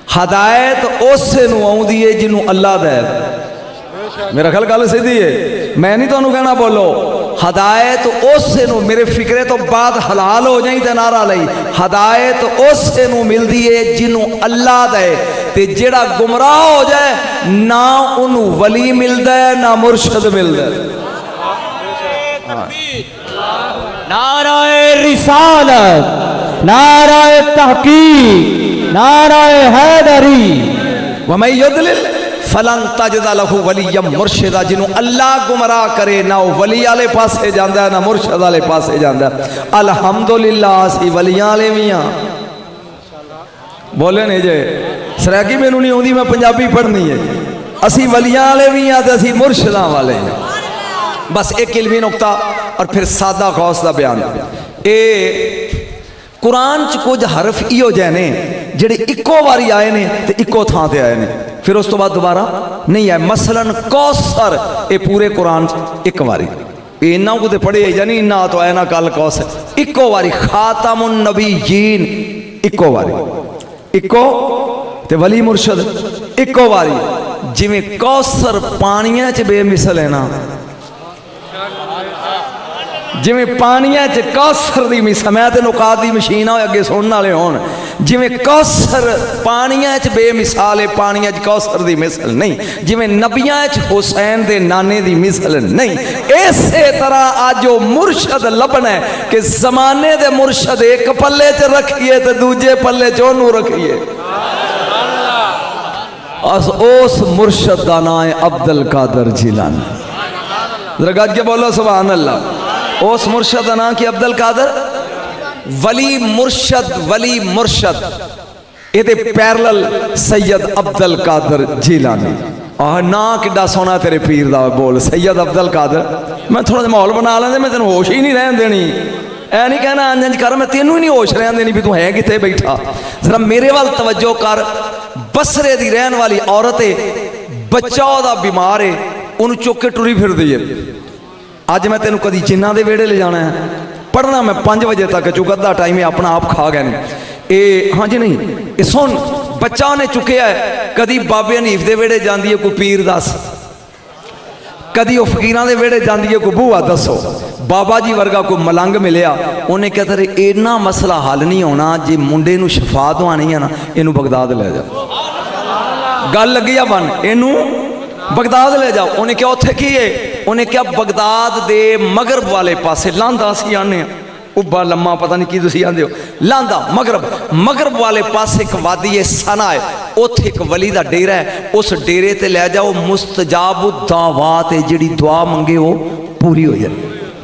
हदायत उसे नूं आउंदी है जिन्हों अल्लाह दे। मेरा ख्याल गल सीधी है, मैं नहीं तुहानूं कहना बोलो। हदायत उसे नूं, मेरे फिक्रे तो बाद हलाल हो जाई ते नारा लई, हदायत उसे नूं मिलदी है जिन्हों अल्लाह दे। ते जेड़ा गुमराह हो जाए ना उन्हों वली मिलदा है ना मुर्शद मिलदा है। नाराए रिसालत, नाराए तहकीक, नाराए हैदरी। वमन युद्लिल फलन तजद लहू वलिय्यम मुर्शिदा। जिन्हों अल्लाह गुमराह करे ना वो वली वाले पासे जाता है ना मुर्शद वाले पासे जाता है। अलहमदुलिल्लाह असी वलियां वाले भी हाँ। बोले नहीं जे सरैगी मैनू नहीं आती, मैं पंजाबी पढ़नी है। असी वलियां वाले भी हाँ तो असी मुर्शदा वाले हैं। बस एक इल्मी नुकता और फिर सादा गौस का बयान। ये कुरान च कुछ हरफ इहो जे ने जिहड़े इक्को वारी आए ने ते इक्को थां ते आए ने, फिर उस तो बाद दोबारा नहीं आए। मसलन कौसर ये पूरे कुरान च एक वारी, इन्ना कुछ पढ़े जानी इन्ना तो आए ना कल कौसर इक्को वारी। खातमुन नबीयीन इक्को वारी, इक्को ते वली मुर्शद इक्को वारी। जिवें कौसर पानिया च बेमिसल है ना, जिमें पानिया च कौसर की मिसाल, मैं तो नुकात की मशीन हो अगे सुनने वाले हो। जिमें कौसर पानिया च बेमिसाल है, पानिया च कौसर की मिसल नहीं। जिमें नबिया च हुसैन के नाने की मिसल नहीं। इस तरह आज जो मुर्शद लभना है कि जमाने के मुर्शद एक पल्ले च रखिए तो दूजे पल्ले च ओनू रखिए। उस मुर्शद का नाम है अब्दुल कादर जिलानी। जरा गज के बोलो सुभान अल्लाह। उस मुर्शद का नाम कि अब्दुल कादर वली मुर्शद, वली मुर्शद ये पैरल सैयद अब्दुल कादर जिलानी। ना किड्डा सोना तेरे पीर दा बोल सैयद अब्दुल कादर। मैं थोड़ा जिहा माहौल बना लेंदे, मैं तेन होश ही नहीं रहन देनी। ऐ नहीं कहना अंज कर, मैं तेनू ही नहीं होश रहन देनी भी तू है कित्थे बैठा। जरा मेरे वाल तवज्जो कर। बसरे दी रहन वाली औरत है, बच्चा ओहदा बीमार है, उन्होंने चुक के टुरी फिरदी है। अज मैं तेन कभी जिन्ना के वेड़े ले जाना है, पढ़ना मैं 5 बजे तक, चूंकि अद्धा टाइम है अपना आप खा गए ये। हाँ जी नहीं ये सुन, बच्चा उन्हें चुकया है। कदी बाबे हनीफ के वेड़े जाती है कोई पीर दस, कदी वो फकीरां के वेड़े जाती है कोई बूआ दसो। बाबा जी वर्गा कोई मलंग मिलया, उन्हें कहता रहे इन्ना मसला हल नहीं होना, जे मुंडे नूं शफा दवानी है ना, इनू बगदाद ले जाओ। गल लगी आ बन, इनू बगदाद ले जाओ। उन्हें क्या उत्थे की है? उन्हें क्या बगदाद दे मगरब वाले पासे लांदा असीं आने उब्बा लम्मा पता नहीं की तुसीं आंदे हो, लांदा मगरब, मगरब वाले पासे एक वादी है सना है, उत्थे एक वली दा डेरा है। उस डेरे ते ले जाओ, मुस्तजाबु दावात है, जिहड़ी दुआ मंगे वो पूरी हो जाए,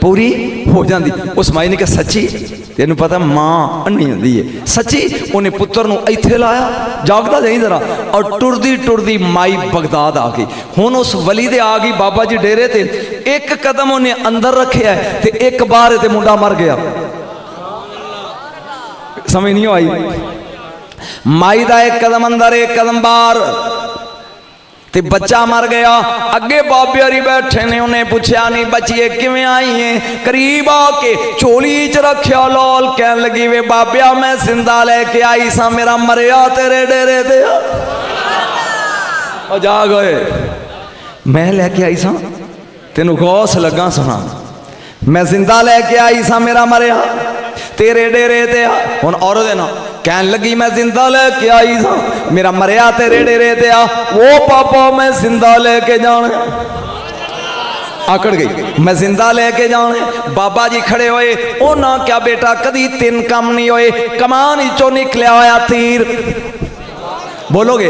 पूरी हो जाती। उस माई ने कहा सच्ची? तेनू पता मां अन्नी होंदी है, सच्ची? उन्हें पुत्र नूं इत्थे लाया, जागदा जाई जरा, और टुरदी टुरदी माई बगदाद आ गई। हुण उस वली दे आ गई बाबा जी डेरे ते, एक कदम उन्हें अंदर रखिया ते एक बाहर ते मुंडा मर गया। समझ नहीं आई? माई दा एक कदम अंदर एक कदम बाहर ते बच्चा मर गया। अगे बाबे हरी बैठे ने, उन्हें पूछा नहीं बचिए किवें आई है? करीब आके चोली च रखिया लौल, कहन लगी वे बाबिया मैं जिंदा लेके आई सा, मेरा मरिया तेरे डेरे ते जा गए। मैं लेके आई सा, तेनू गौस लगा सुना, मैं जिंदा लेके आई सा, मेरा मरिया तेरे डेरे ते। हुण औरत ना कहन लगी मैं जिंदा लेके आई सा, मेरा मरिया तेरे डेरे ते आ। वो पापा मैं जिंदा लेके जाने, आकड़ गई मैं जिंदा लेके जाने। बाबा जी खड़े होए, ओ ना क्या बेटा कदी 3 काम नहीं होए, कमान चो निकलिया होया तीर, बोलोगे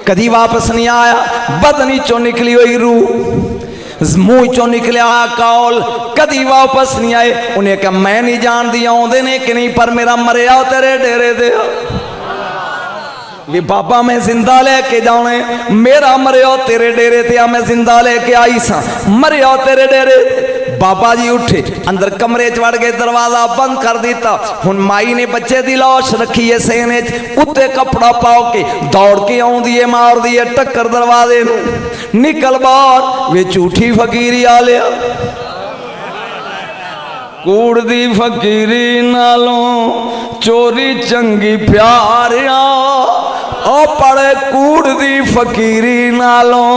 कदी वापस नहीं आया, बदनी चो निकली हुई रूह, मुंह चो निकलिया कौल, कदी वापस नहीं आए। उन्हें कहा मैं नहीं जानती आउंदे ने कि नहीं, पर मेरा मरिया तेरे डेरे दे भी बाबा मैं जिंदा लेके जाने, मेरा मरिया तेरे डेरे ते आ, मैं जिंदा लेके आई सा, मरिया तेरे डेरे। बाबा जी उठे, अंदर कमरे च वड़ गए, दरवाजा बंद कर दिता। हुण माई ने बच्चे की लाश रखी है सेने च, उत्ते कपड़ा पाओ के दौड़ के आउंदी है, मार दी है टक्कर दरवाजे नूं, निकल बाहर वे झूठी फकीरी आ लिया। कूड़ दी फकीरी नालों चोरी चंगी प्यारिया, ओ पड़े कूड़ दी फकीरी नालों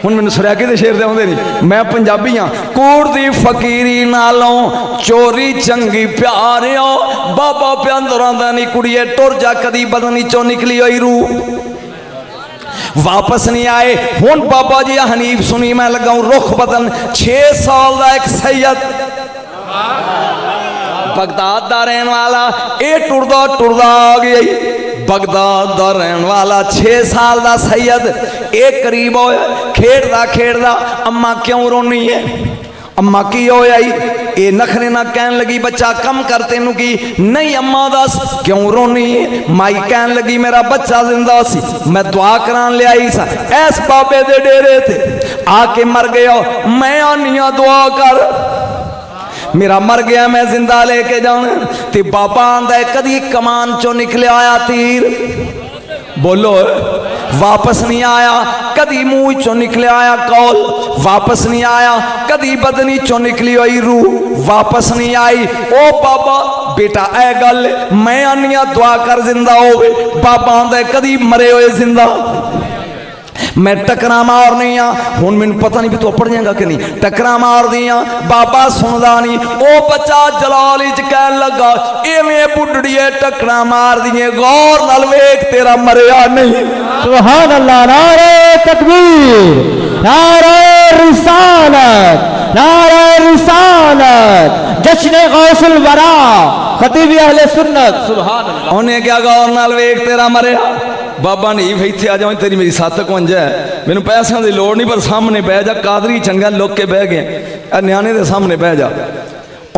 ਹੁਣ ਮੈਨੂੰ ਸਰਿਆਕੇ ਦੇ ਸ਼ੇਰ ਦੇ ਆਉਂਦੇ ਨਹੀਂ ਮੈਂ ਪੰਜਾਬੀ ਹਾਂ ਕੂੜ ਦੀ ਫਕੀਰੀ ਨਾਲੋਂ ਚੋਰੀ ਚੰਗੀ ਪਿਆਰਿਓ ਬਾਬਾ ਪਿਆਂਦਰਾਂ ਦਾ ਨਹੀਂ ਕੁੜੀਏ ਟੁਰ ਜਾ ਕਦੀ ਬਦਨੀ ਚੋਂ ਨਿਕਲੀ ਹੋਈ ਰੂਹ वापस नहीं आए हुन बाबा जी हनीफ सुनी मैं लगाऊं रुख बदन 6 साल का एक सैयद बगदाद का रहने वाला ये टुरदा टुरदा आ गया बगदाद का रहने वाला 6 साल का सैयद ये करीब होया खेड़दा खेड़दा अम्मा क्यों रोनी है अम्मा की होया ये नखरे ना कहन लगी बच्चा कम कर तेनू की नहीं अम्मा दस क्यों रोनी है माई कहन लगी मेरा बच्चा जिंदा सी मैं दुआ करान ले आई सा ऐस बाबे दे डेरे थे आके मर गया मैं आनिया दुआ कर मेरा मर गया मैं जिंदा लेके जाऊं ते बाबा आंदा कदी कमान चो निकले आया तीर बोलो वापस नहीं आया कदी मुंह चो निकले आया कौल वापस नहीं आया कदी बदनी चो निकली हुई रूह वापस नहीं आई ओ बाबा बेटा ऐ गल मैं आनिया दुआ कर जिंदा होवे बाबा आंदा कदी मरे हुए जिंदा मैं टकरा मारनी हाँ हुन मैनू पता नहीं भी तू पढ़ जाएगा कि नहीं टकरा मार दियाँ बाबा सुनदा नहीं ओ बच्चा जलाल कहन लगा इवें बुढ़ड़िए टकरा मार दिए गौर नाल वेख तेरा मरिया नहीं सुभान अल्लाह नारे तकबीर नारे रिसालत नारे रिसालत जश्न गौसुल वरा खतीब अहले सुन्नत सुभान अल्लाह उन्हें क्या गौर नाल वेख तेरा मरिया बाबा नहीं इत्थे आ जाओ तेरी मेरी 751 है मैनू पैसों की लोड़ नहीं पर सामने बह जा कादरी चंगा लुक के बह गए न्याणे के सामने बह जा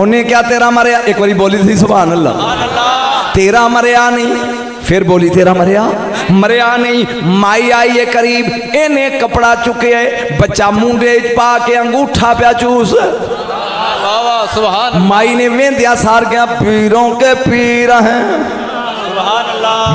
उन्हें क्या तेरा मरिया एक बारी बोली थी सुभान अल्लाह तेरा मरिया नहीं फिर बोली तेरा मरिया मरिया नहीं माई आई है करीब इन्हें कपड़ा चुके है बच्चा मुंडे पा के अंगूठा प्या चूस माई ने वेंदिया सार गया पीरों के पीर हैं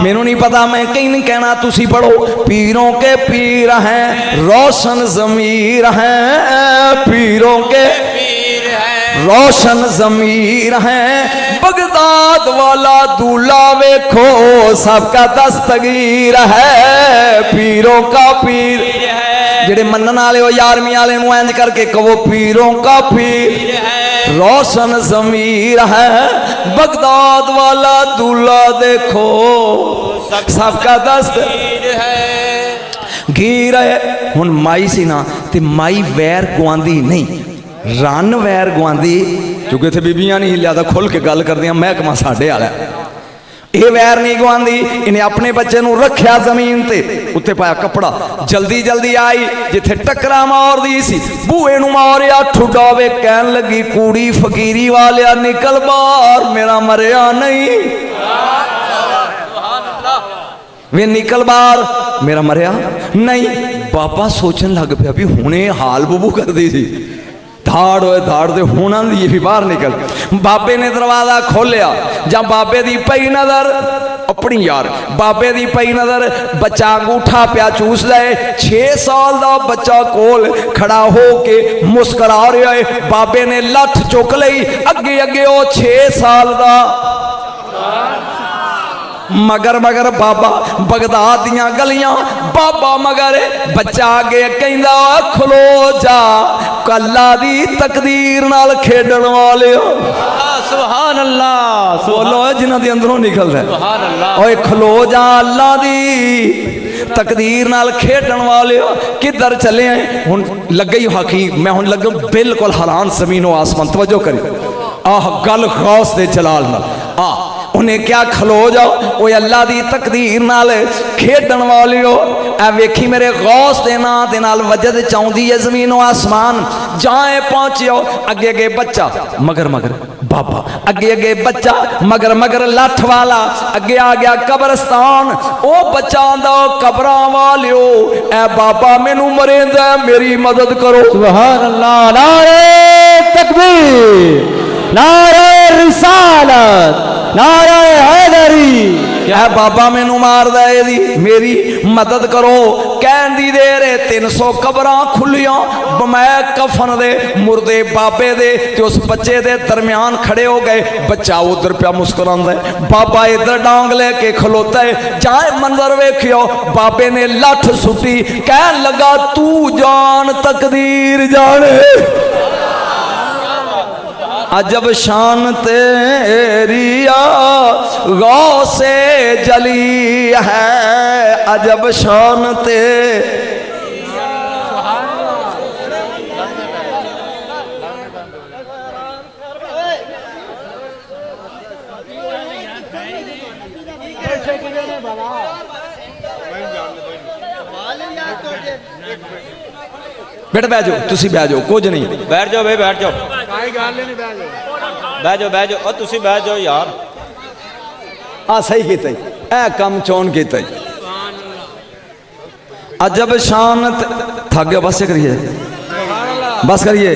मैनू नहीं पता मैं कहीं नहीं कहना तुसी पढ़ो पीरों के पीर हैं रोशन जमीर हैं पीरों के पीर हैं रोशन जमीर हैं बगदाद वाला दूल्हा वेखो सबका दस्तगीर है पीरों का पीर जेड़े मनन वाले हो 11वीं वाले नूं इंज करके कहो पीरों का पीर रोशन जमीर है बगदाद वाला दूल्हा देखो सबका दस्त गीर है हुन माई सी ना ते माई वैर गुआंदी नहीं रन वैर गुआंदी क्योंकि इत्थे बीबियां नहीं लिया खुल के गल करदियां महकमा साडे वाला ये वैर नहीं गुआंदी इन्हें अपने बच्चे नूं रखिया जमीन ते उत्ते पाया कपड़ा जल्दी जल्दी आई जिथे टकरा मार दी सी बूहे नूं मारिया ठुड्डा वे कहन लगी कूड़ी फकीरी वालिया निकल बाहर मेरा मरिया नहीं वे निकल बाहर मेरा मरिया नहीं बाबा सोचन लग पिया भी हुणे हाल बबू कर दी सी धाड़ होए धाड़ दे होना दी भी बाहर निकल बाबे ने दरवाजा खोलिया जब बाबे दी पई नजर अपनी यार बाबे दी पई नजर बच्चा अंगूठा प्या चूस ले 6 साल का बच्चा कोल खड़ा हो के मुस्करा रहा है बाबे ने लठ चुक लई अगे अगे वो 6 साल का मगर मगर बाबा बगदाद दियां गलियां बाबा मगर बच्चा आगे कहंदा खलो जा कल्ला दी तकदीर नाल खेडण वाले सुभान अल्लाह बोलो जिन्हां दे अंदरों निकलदा है सुभान अल्लाह ओए खलो जा अल्लाह दी तकदीर नाल खेडण वाले किधर चले हैं हुन लग गई हकीम मैं हुन लग बिल्कुल हरान जमीन व आसमान तवज्जो करी आह गल गौस दे जलाल नाल आ उन्हें क्या खलो जाओ वो अल्लाह दी तकदीर नाल खेडण वाले हो ऐ वेखी मेरे गौस दे नां दे नाल वजद चाउंदी है जमीन व आसमान जाए पहुंचियो अगे अगे बच्चा मगर मगर बाबा अगे अगे बच्चा मगर मगर लठ वाला अगे आ गया कब्रस्तान ओ बच्चा आंदा कब्रां वालियो ऐ बाबा मैनू मरेंदा मेरी मदद करो सुभान अल्लाह नारे तकबीर नारे रिसालत नारे हैदरी क्या बाबा मैनू मारदा है, मेरी मदद करो। कहन दी देर 300 कबरां खुलियां, मैं कफन दे मुर्दे बाबे दे ते उस बच्चे दे दरम्यान खड़े हो गए। बच्चा उधर पिया मुस्कुरांदा है, बाबा इधर डांग लेके खलोता है। जाए मंजर वेखियो, बाबे ने लठ सुटी, कहन लगा तू जान तकदीर जाने। अजब शान तेरी गौसे जली है, अजब शान ते बेटा बह जाओ, तुसी बह जाओ, कुछ नहीं, बैठ जाओ भाई, बैठ जाओ, बह जाओ, बह जाओ, और तुसी बैठ जाओ यार। सही कीता ऐ कम चोन कीता। अजब शान थक गया, बस करिए, बस करिए।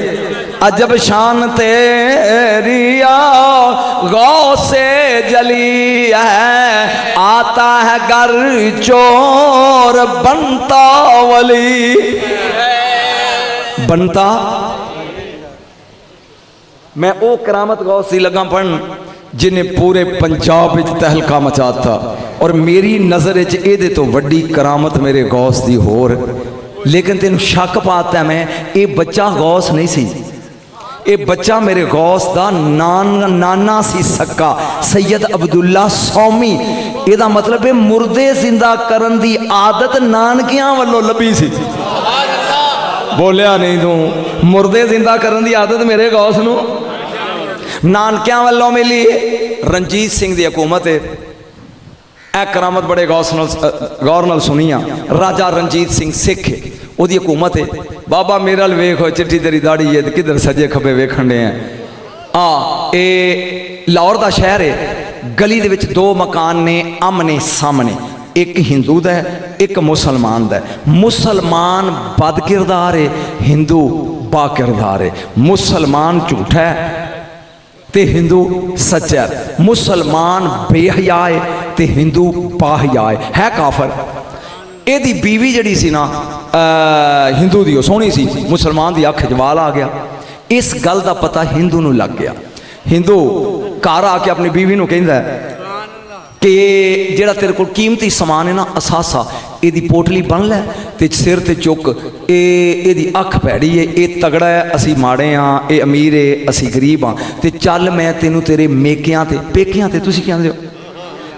अजब शान तेरी गौसे जली है, आता है घर चोर बनता वली। बनता मैं वो करामत गौस सी लगा पढ़न जिन्हें पूरे पंजाब विच तहलका मचाता। और मेरी नज़र ये तो वड्डी करामत मेरे गौस दी होर। लेकिन तेन शक पाता मैं, ये बच्चा गौस नहीं सी, ये बच्चा मेरे गौस दा नाना सी सक्का, सैयद अब्दुल्ला सौमी। ਇਹਦਾ मतलब है मुर्दे जिंदा करन दी आदत नानकियां वालों लभी सी। बोलिया नहीं तू, मुर्दे जिंदा करन दी आदत मेरे गौस नूं नानकियां वालों मिली। रणजीत सिंह दी हुकूमत है, ए करामत बड़े गौर नाल सुनिया। राजा रणजीत सिंह सिख है, ਉਹਦੀ हुकूमत है। बाबा मेरे वाल वेख, चिट्ठी तेरी दाड़ी है, किधर सजे खबे वेखण दे ये लाहौर का शहर है। गली दे विच 2 मकान ने आमने सामने, एक हिंदू दा है, एक मुसलमान दा है। मुसलमान बद किरदार है, हिंदू बा किरदार है। मुसलमान झूठा है ते हिंदू सच्चा है। मुसलमान बेहया है ते हिंदू पाहया है काफर। ਇਹਦੀ बीवी जड़ी सी ना हिंदू दी सोहनी सी, मुसलमान दी अख जवाल आ गया। इस गल का पता हिंदू नूं लग गया। हिंदू घर आके अपनी बीवी नूं कहंदा कि जेड़ा तेरे को कीमती समान है ना, असासा ਇਹਦੀ पोटली बन लै ते सिर ते चुक। ਇਹਦੀ अख भैड़ी है, ये तगड़ा है, असी माड़े हाँ, ये अमीर है, असी गरीब हाँ। ते चल मैं तेनू तेरे मेकियां ते पेकियां ते तुसीं कहंदे हो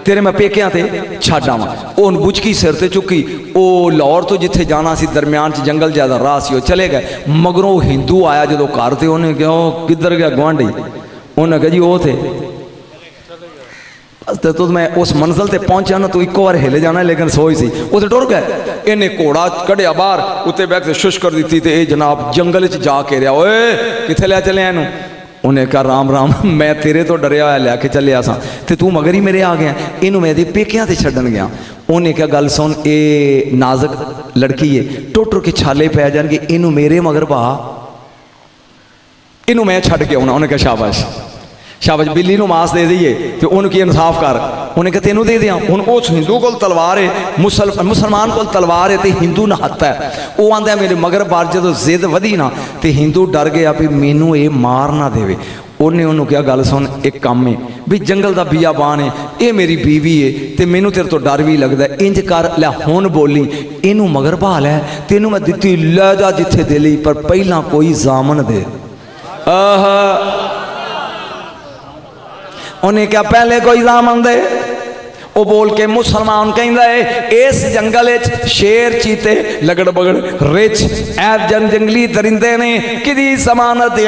तेरे मैं पेकियां ते छड्ड आवां। उन बुचकी सिर ते चुकी, वो लाहौर तो जिथे जाना सी दरम्यान च जंगल ज्यादा राह सी, चले गए। मगरों हिंदू आया जो घर ते, उन्हें कहा किधर गया गुआंढी, उन्हें कहा जी वो थे। तो मैं उस मंजिल ते पहुंचा ना, तो एक बार हिले जाना, लेकिन सोई सी उसे टुर गए। इन्हें घोड़ा कढ़िया बाहर, उत्ते बैठ के शुश कर दी ते जनाब जंगल च जाके रहा। ओए किथे लिया चलिया इनू? उन्हें कहा राम राम, मैं तेरे तो डरिया होया लैके चलिया सा, ते तू मगर ही मेरे आ गया। इनू मैं पेकियां ते छड्डन गया। उन्हें क्या गल सुन, ये नाजुक लड़की है, टुट टुट के छाले पै जाएंगे, इनू मेरे मगर पा, इनू मैं छड्ड के आउणा। उन्हें कहा शाबाश शाबाश, बिल्ली नूं मांस दे दईए तो उन्होंने की इंसाफ कर। उन्हें कहा तेनू दे दिया। हुण उस हिंदू को तलवार है, मुसलमान को तलवार है, तो हिंदू नहत्ता है। वो आंदा मेरे मगर बार जो जिद वधी ना, तो हिंदू डर गया भी मैनू ये मार ना देवे। उन्हें उन्होंने कहा गल सुन, एक काम है भी जंगल का बियाबान है, ये मेरी बीवी है, तो मैनू तेरे तो डर भी लगता है। इंज कर लै हुण बोली, इनू मगर पा लै, तेनू मैं दित्ती लै जा जिथे दिली, पर पहला कोई जामन दे। उन्हें क्या पहले कोई जामन दे। वो बोल के मुसलमान कहता है इस जंगल शेर चीते लगड़ बगड़ रिच ऐ जंगली दरिंदे ने कि जमानत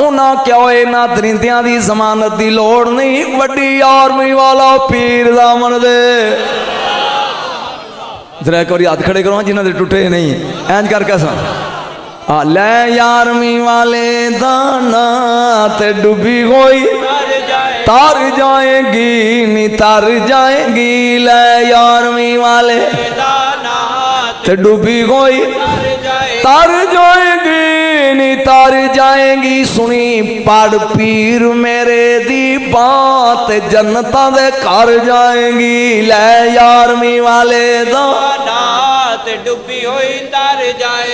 उन्हें क्या इन्होंने दरिंदियां की जमानत की लोड़ नहीं, वड्डी आर्मी वाला पीर जामन दे। जरा एक बार हाथ खड़े करो जिन्होंने टुटे नहीं, इंज करके सा ले आर्मी वाले दाना ते डूबी गई तार जाएगी नी तार जाएगी, ले आर्मी वाले ते डूबी गई तार जाएगी नी तर जाएगी सुनी पढ़ पीर मेरे दी बात जन्नता दे घर जाएगी ले यारवीं वाले दा नात डुबी हुई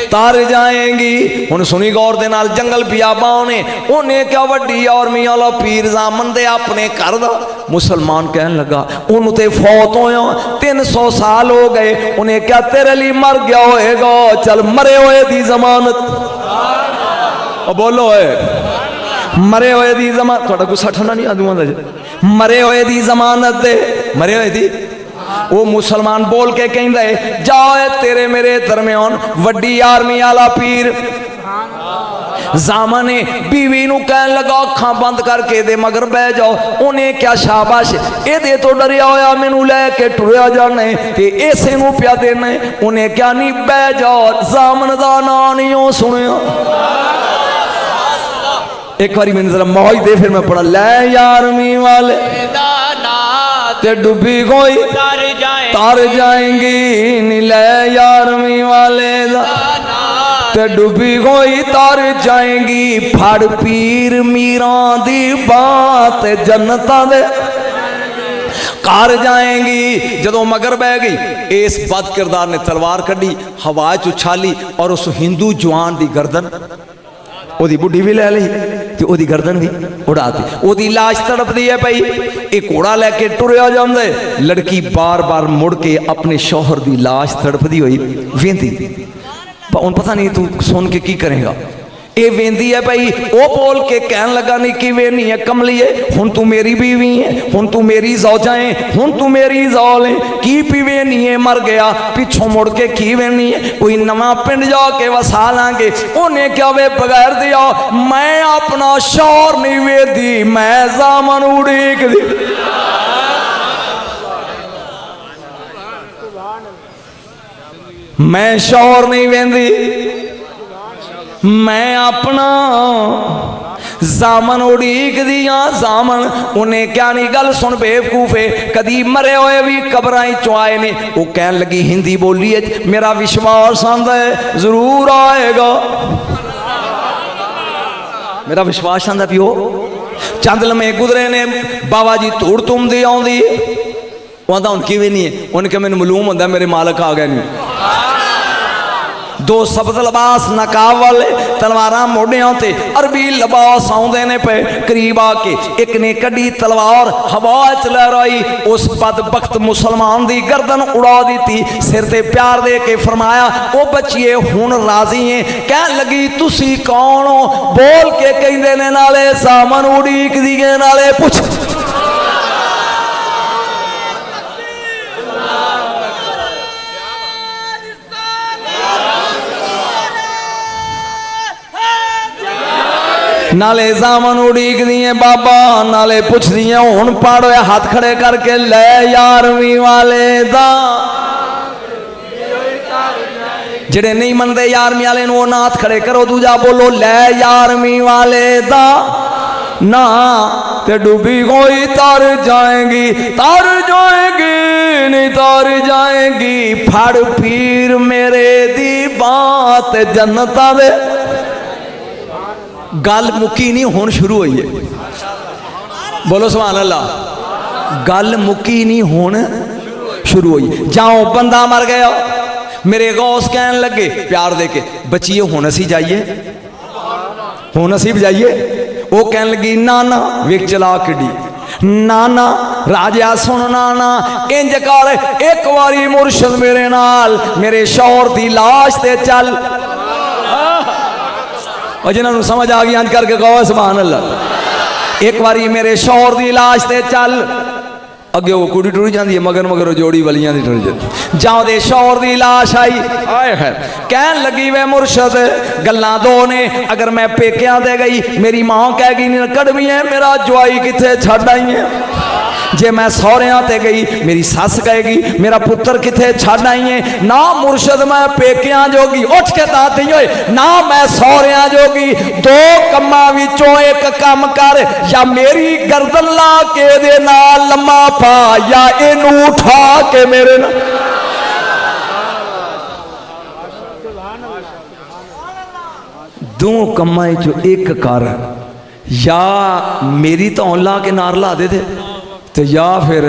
तर जाएगी। हुण सुनी गौर दे नाल जंगल बियाबाओं ने उन्हें क्या वड्डी आर्मी वाला पीर जामन दे अपने घर दा मुसलमान कहन लगा उन्हों ते फौत होया 300 साल हो गए उन्हें क्या तेरे लिए मर गया होएगा चल मरे हुए दी जमानत बोलो है मरे हुए दी जमानत थोड़ा गुस्सा ठंडा नहीं आदू मरे हुए दी जमानत दे मरे हुए दी वो मुसलमान बोल के कहंदा है जाओ तेरे मेरे दरमियान वड्डी आर्मी वाला पीर जामा ने बीवी नू कहन लगा अखां बंद करके दे मगर बह जाओ उन्हें क्या शाबाश ए तो डरिया होया मैनू लैके टुरिया जाना ते इसे नू पिया देना उन्हें क्या नहीं बह जाओ जामन दा नां नहीं हो सुनिया एक बारी मैंने जरा मौज दे फिर मैं पढ़ा ले यारवीं वाले ते डुबी कोई तर जाएंगी नी ले यारवीं वाले दा ते डुबी कोई तर जाएंगी फड़ पीर मीरा दी बात जन्नता दे घर जाएंगी। जदों मगर बह गई इस बद किरदार ने तलवार कढ़ी हवा च उछाली और उस हिंदू जवान दी गर्दन ओदी बुढ़ी भी ले ली ते ओदी गर्दन भी उड़ाती ओदी लाश तड़पदी है पई एक घोड़ा लैके टुरिया जांदा है लड़की बार बार मुड़ के अपने शौहर दी लाश तड़पदी हुई वेंदी उन पता नहीं तू सुन के की करेगा ये वेंदी है भाई वो बोल के कहन लगा नहीं कि वे नहीं है कमली है हुन तू मेरी बीवी है हुन तू मेरी जौजा है हुन तू मेरी जौल है की पीवे नहीं है मर गया पिछों मुड़ के की वे नहीं है कोई नवा पिंड जाके वसा लांगे उन्हें क्या वे बगैर दिया मैं अपना शौर नहीं वेदी मैं जामन उड़ीक दी मैं शौर नहीं वेंदी मैं अपना जामन उड़ीक दिया जामन उन्हें क्या नहीं गल सुन बेवकूफे कदी मरे हुए भी कबरां चो आए ने वो कहन लगी हिंदी बोली है मेरा विश्वास आंदा है जरूर आएगा मेरा विश्वास आंदा पियो चंद लम्हे गुजरे ने बाबा जी धूड़ तुम दी आउंदी आंदा हुण किवें नहीं है उन्हें क्या मैनूं मालूम होंदा मेरे मालक आ गए नहीं दो शब्द लिबास नकाब वाले तलवारा मोढ़ियां ते अरबी लिबास आउंदे ने पे करीब आके एक ने कड़ी तलवार हवा च लहराई उस बदबख्त मुसलमान दी गर्दन उड़ा दी सिर ते प्यार दे के फरमाया ओ बच्चिए हुण राजी है कह लगी तुसी कौन हो बोल के कहंदे ने नाले सामन उड़ीक दिए नाले पुछ नाले जामन उड़ीक दिए बाबा नाले पुछ दिए हुण पाड़ो हाथ खड़े करके ले यारवीं वाले दा जेड़े नहीं मनते यारवीं वाले वो ना हाथ खड़े करो दूजा बोलो ले यारवीं वाले दा ना ते डूबी कोई तर जाएगी नहीं तर जाएगी फड़ पीर मेरे दी बात जन्नता दे गल मुक्की नहीं हुण शुरू हुई है बोलो सुभान अल्लाह गल मुक्की नहीं हुण शुरू हुई जाओ बंदा मर गया मेरे गौस कहन लगे प्यार दे के बचिए हुण असी जाइए हुण असी भी जाइए वो कहन लगी नाना वेख चला किडी नाना राजा सुन नाना इंज कर एक बारी मुर्शद मेरे नाल मेरे शौहर दी लाश ते चल और जिन्होंने समझ आ गई अंज करके कहो सुभान अल्लाह एक बारी मेरे शौहर दी लाश ते चल अगे वो कुड़ी टुरी जाती है मगर मगर जोड़ी वालियां दी टुरी जाती जाओ दे शौहर दी लाश आई आए है कहन लगी वे मुर्शद गल्लां दो ने अगर मैं पेकियां दे गई मेरी मां कहेगी नहीं कड़वी है मेरा जवाई किथे छड़ आई है जे मैं सौरियां ते गई मेरी सस कहेगी मेरा पुत्र किथे छड़ आई है ना मुर्शद मैं पेकियां जोगी उठ के दाती होए ना मैं सौरियां जोगी दो कम्मां विचों एक काम कर या मेरी गर्दन ला के दे नाल लम्मा पा या इनू उठा के मेरे नाल दो कमां चो एक कर, या मेरी धौन ला के नार ला दे ते या फिर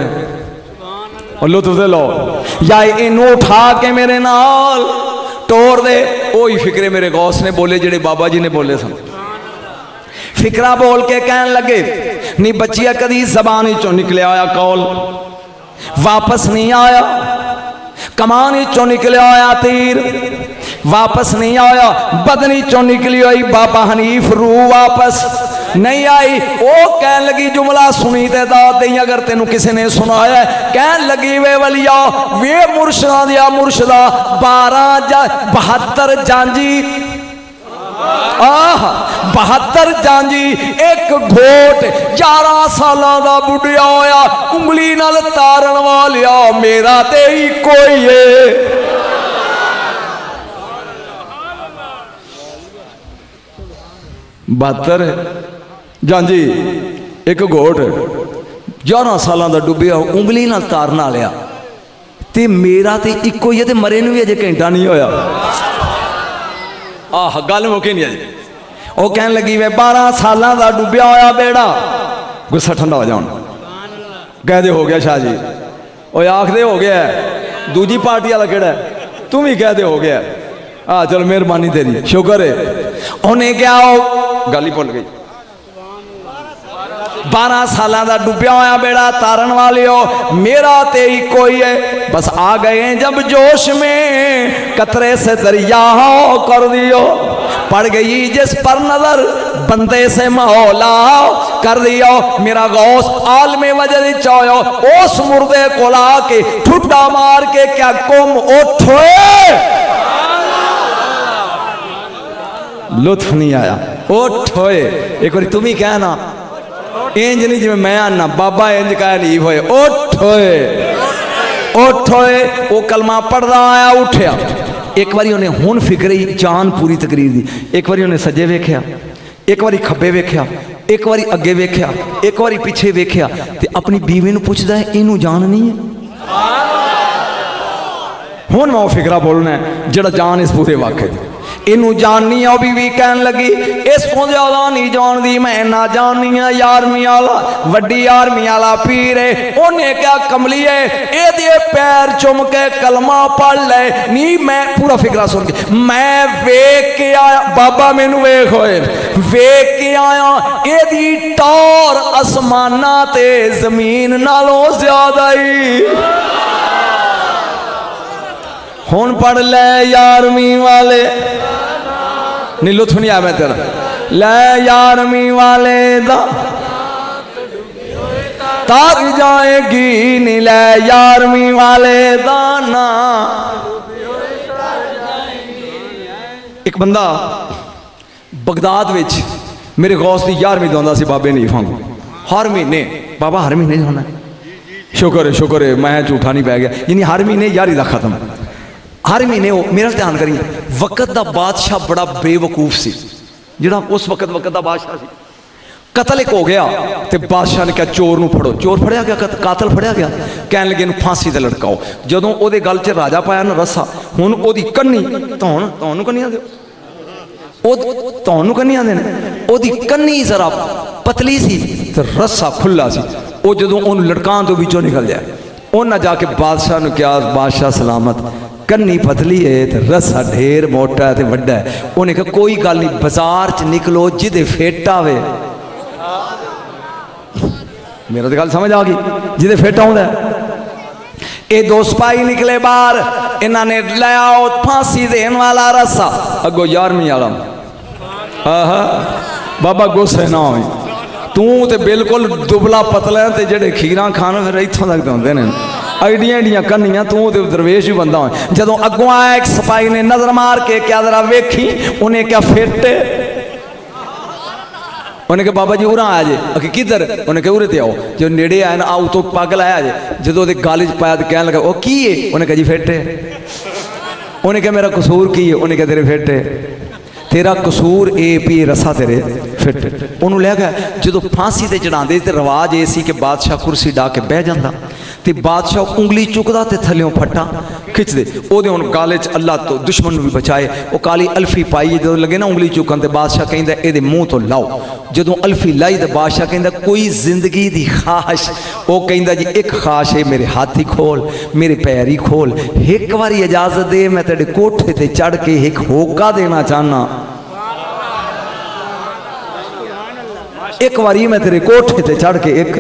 लुत्फ लो, या इनू उठा के मेरे नाल टोर दे। वही फिक्रे मेरे गौस ने बोले जेड़े बाबा जी ने बोले सन। फिक्रा बोल के कहन लगे, नी बच्चिया कदी जबान चो निकले आया कौल, वापस नहीं आया। कमान चो निकले आया तीर, वापस नहीं आया। बदनी चो निकली आई बाबा हनीफ रूह, वापस नहीं आई। वो कहन लगी जुमला सुनी ते दात दई, अगर तेन किसी ने सुनाया। कहन लगी वे वलिया वे मुर्शदा दिया मुर्शदा, 72 जांजी, 72 जांजी, एक घोट 11 सालों का बुढ़िया होया, उंगली नाल तारन वालिया मेरा ते ही कोई है। बहत्तर जांजी, एक घोट 11 सालों का डुबिया, उंगली नाल तारन वालिया ते मेरा ते इको ही है, ते मरे नूं भी अजे घंटा नहीं होया। गल मुकी नहीं अजे। वो कहन लगी वे 12 सालों का डुबिया होया बेड़ा, गुस्सा ठंडा हो जाओ। कहते हो गया शाह जी, वो आखते हो गया, दूजी पार्टी वाला केड़ा तू भी कहते हो गया। चल मेहरबानी तेरी, शुक्र है। उन्हें क्या गल ही भुल गई। 12 सालों का डुबिया होया बेड़ा, तारन वाले हो मेरा ते ही कोई है। बस आ गए जब जोश में, कतरे से दरिया हो कर दियो। पड़ गई जिस पर नजर, बंदे से मौला कर दियो। मेरा गौस आलमे वजद चायो, उस मुर्दे को ला के ठुड्डा मार के क्या कुम उठोए। लुत्फ नहीं आया, उठोए। एक बार तुम ही कहना, इंज नहीं जिवें मैं आना, बाबा इंज कह नहीं होए, उठोए उठोए। वो कलमा पढ़दा आया, उठया। एक बारी उन्हें हुण फिक्री जान पूरी तकरीर दी। एक बारी उन्हें सज्जे वेख्या, एक बारी खब्बे वेख्या, एक बारी अगे वेख्या, एक बारी पिछे वेख्या, ते अपनी बीवी नूं पुछदा है इनू जान नहीं है। हुण मैं वो फिक्रा बोलना है जेड़ा जान इस पूरे वाक़े दी। इनू जाननी है, बीवी कहन लगी इस तो ज्यादा नहीं जानती, मैं ना जाननी है। 11वीं वाला वड्डी 11वीं वाला पीर है। उन्हें क्या कमली है, ये पैर चुम के कलमा पढ़ ले। नी मैं पूरा फिक्रा सुन के मैं वेख के आया, बाबा मैनू वेख होए, वेख के आया एदी टौर आसमाना ते जमीन नालों ज्यादा ही। हुण पढ़ ले 11वीं वाले, नहीं लुत्फ नहीं आया मैं तेरा। ले 11वीं वाले दा तार जाएगी, नहीं ले 11वीं वाले दा ना। एक बंदा बगदाद विच मेरे गौस की 11वीं दौंदा सी बाबे नहीं फांगू, हर महीने बाबा हर महीने होना। शुक्र है मैं झूठा नहीं पै गया, यानी हर महीने 11वीं दा खत्म। हर महीने वो मेरा ध्यान करिए, वक़्त का बादशाह बड़ा बेवकूफ सी, जिहड़ा उस वक़्त का बादशाह सी। कतल एक हो गया तो बादशाह ने कहा चोर नूं फड़ो। चोर फड़िया गया, कातल फड़िया गया। कहन लगे इहनूं फांसी ते लटकाओ। जदों उहदे गल च राजा पाया ना रस्सा, हुण उहदी कन्नी धौन कन्नियां दिओ, धौन कन्नियां देने, उहदी कन्नी जरा पतली सी ते रस्सा खुला सी। वो जदों उहनूं लटकाउण तों विचों निकल जाए, उन्हें जाके बादशाह नूं कहा बादशाह सलामत, कन्नी पतली है तो रस्सा ढेर मोटा है तो वड्डा है। उन्हें कहा कोई गल नहीं, बाजार च निकलो जिदे फेट आवे। मेरा तो गल समझ आ गई, जिदे फेट आउंदा है। ये 2 सिपाही निकले बाहर, इन्होंने ले आओ फांसी देन वाला रस्सा। अगो 11वीं वाला, बाबा गुस्से ना हो, तू तो बिल्कुल दुबला पतला है, तो जेडे खीरा खान फिर इत्थों तक होंदे ने, एडियां एडियां कन्नियां, तू तो दरवेश भी बंदा हो। जदों अगों आया एक सिपाही ने नजर मार के क्या जरा वेखी, उन्हें क्या फिट, उन्हें कहा बाबा जी उरा आया जे। अगे किधर? उन्हें कहा उरे ते आओ। जो नेड़े आया ना आओ तो पागल आया जे। जो वो गल च पाया तो कह लगा वो की है? उन्हें कहा जी फिट है। उन्हें कहा मेरा कसूर की है? उन्हें कहा तेरे फिट है। तेरा कसूर ए पी रसा तेरे फिट। उन्होंने लिया गया जो फांसी से चढ़ाते तो रिवाज ये सी कि बादशाह कुर्सी डा के बह जाता, ਤੇ ਬਾਦशाह उंगली चुकदा ते थल्यों फट्टा खिच दे ओदे हुण गाले च अल्लाह तो दुश्मन नूं भी बचाए वो काली अल्फी पाई जदों लगे ना उंगली चुकन ते बादशाह कहंदा इहदे मूँह तो लाओ जदों अल्फी लाई ते बादशाह कहंदा कोई जिंदगी दी ख्वाहिश वो कहंदा जी एक ख्वाहिश है मेरे हाथ ही खोल मेरे पैर ही खोल एक बारी इजाजत दे मैं तेरे कोठे ते चढ़ के एक होका देना चाहना एक बारी मैं तेरे कोठे ते चढ़ के एक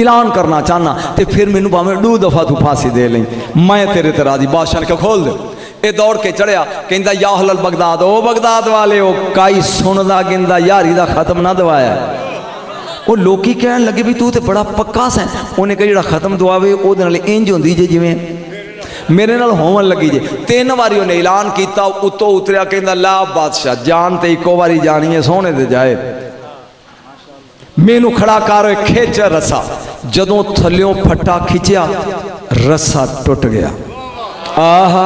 ऐलान करना चाहना तो फिर मैनू भावें 2 दफ़ा तू फांसी दे ली मैं तेरे ते राजी बादशाह ने क्या खोल दे ये दौड़ के चढ़िया कहता या अहल बगदाद ओ बगदाद वाले ओ काई सुनदा गिनदा यारी दा खत्म ना दवाया वो लोग कहन लगे भी तू तो बड़ा पक्का सैं उन्हें कहा जो खत्म दवावे वो इंज होंदी जे जिवें मेरे नाल होवन लगी जे 3 बारी उन्हें ऐलान किया उतो उतरिया कहता ला बादशाह जान तो इको बारी जानी है सोने दे जाए मैनू खड़ा कर खिच रस्सा जदों थल्यों फट्टा खिंचिया रस्सा टुट गया आहा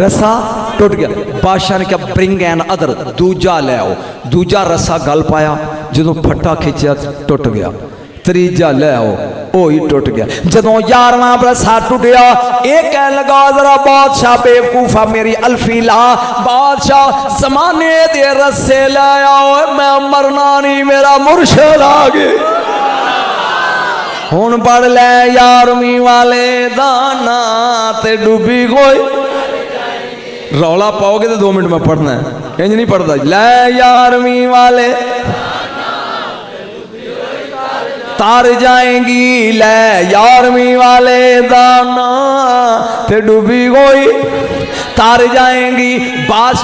रस्सा टुट गया बादशाह ने क्या ब्रिंग एन अदर दूजा ले आओ दूजा रस्सा गल पाया जदों फट्टा खिंचिया टुट गया तीजा ले आओ ओ ही टुट गया जदों 11वां रस्सा टुटिया ये कह लगा जरा बादशाह बेवकूफा मेरी अल्फी ला बादशाह जमाने दे रस्से ले आओ मैं मरना नहीं मेरा मुर्शद आ गया हुण पढ़ ले 11वीं वाले दाना ते डूबी कोई रौला पाओगे तो 2 मिनट में पढ़ना है इंज नहीं पढ़ता ले 11वीं वाले तार जाएंगी ले 11वीं वाले दाना ते डूबी कोई तार जाएंगी बाज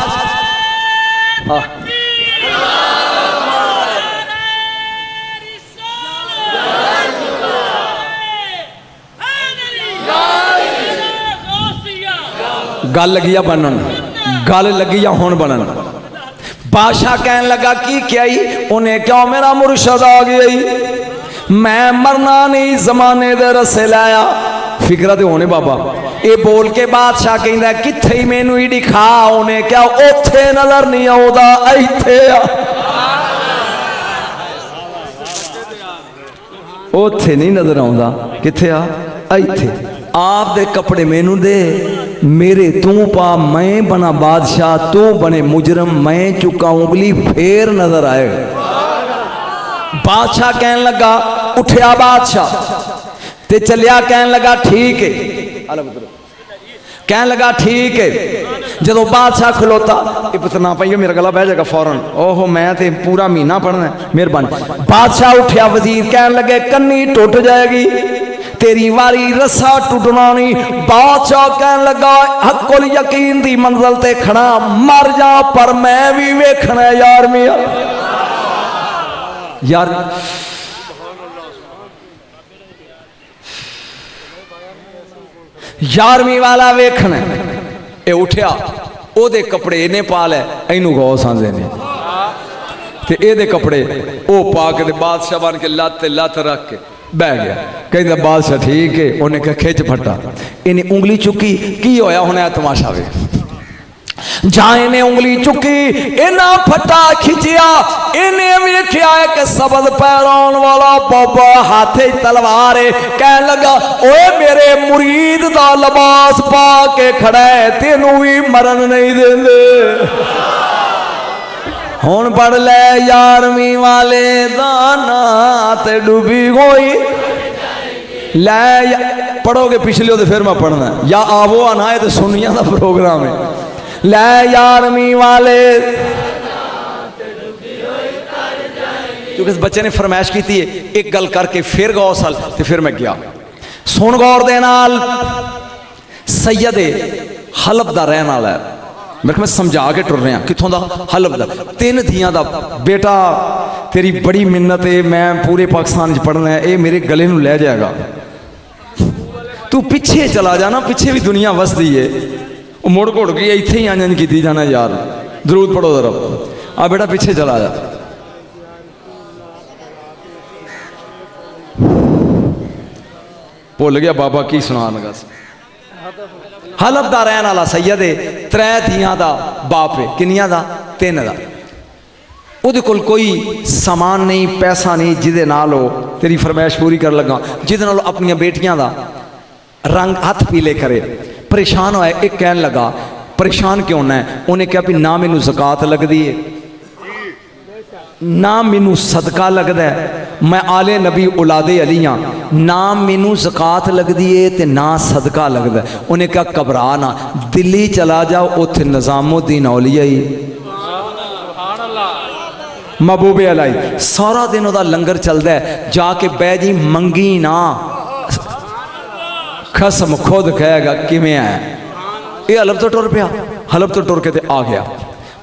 गल लगी बनन गल लगी हुण बनन बादशाह कहन लगा की क्या उन्हें क्यों मेरा मुर्शद आ गया मैं मरना नहीं जमाने दे रस्से लाया फिक्रा तो होने बाबा ये बोल के बादशाह कहंदा किथे ही मैनू ही दिखा उन्हें क्या ओथे नजर नहीं आउंदा इत्थे ओथे नहीं नजर आउंदा किथे आ इत्थे आप दे कपड़े मैनू दे मेरे तू पा मैं बना बादशाह तू बने मुजरम मैं चुका उंगली फिर नजर आए बादशाह कहन लगा उठया बादशाह ते चलिया कहन लगा ठीक है कहन लगा ठीक है जदों बादशाह खलोता इतना पाइए मेरा गला बह जाएगा फौरन ओहो मैं ते पूरा महीना पढ़ना मेहरबानी बादशाह उठया वजीर कहन लगे कन्नी टुट जाएगी तेरी वारी रस्सा टुटना नहीं बादशाह कहन लगा हकुल यकीन दी मंजिल ते खड़ा मर जा पर मैं भी वेखना यार मियां यार 11वीं वाला वेखना ये उठया ओदे कपड़े इन्हें पा लै इनू गौ सांझे ने ते एदे कपड़े ओ पा के बादशाह बन के लत रख के बह गया कहता बादशाह ठीक है उन्हें कहा खिच फटा इन्हें उंगली चुकी की होया हुणे तमाशा वे जाए ने उंगली चुकी इना फटा खिंचिया इन्हें वेख्या एक सबद पैराउन वाला बाबा हाथे तलवार है कह लगा ओए मेरे मुरीद दा लिबास पा के खड़ा है तेनू भी मरन नहीं देंदे हुण पढ़ ले 11वीं वाले दाना ते डूबी गई ले पढ़ोगे पिछले तो फिर मैं पढ़ना या आवो आना है तो सुनिया का प्रोग्राम है ले 11वीं वाले क्योंकि इस बच्चे ने फरमाइश की थी एक गल करके फिर गौसल तो फिर मैं गया सुन गौर दे नाल सैयद हलब दा रहने वाला है मैं समझा के टुर रहा कितों का हलब दा 3 धियां दा बेटा तेरी बड़ी मिन्नत है मैं पूरे पाकिस्तान पढ़ना है ये मेरे गले नूं लै जाएगा तू पिछे चला जाना पिछे भी दुनिया वसदी है वो मुड़ घुड़ गई इत्थे ही आंजन की जाना यार दरूद पढ़ो जरा आ बेटा पिछे चला जा भुल गया बाबा की सुना लगा हलब दा रहने वाला सैयद है 3 धियां दा बाप है किनिया दा 3 दा ਉਹਦੇ ਕੋਲ कोई समान नहीं पैसा नहीं जिदे नाल हो तेरी फरमाइश पूरी कर लगा जिदे नाल अपनी बेटियां दा रंग हाथ पीले करे, परेशान होया। एक कहन लगा परेशान क्यों ना है? उन्हें कहा भी ना मैनू ज़कात लगती है, ना मैनू सदका लगता है, मैं आले नबी औलादे अली हाँ, ना मैनू ज़कात लगती है तो ना सदका लगता है। उन्हें कहा घबरा ना, दिल्ली चला जाओ, उत्थे निज़ामुद्दीन औलिया ही महबूबे अलाई सारा दिन वह लंगर चलता है, जाके बह जी मंगी ना, खसम खुद कहेगा किमें है। ये हलब तो टुर पिया, हलब तो टुर के ते आ गया।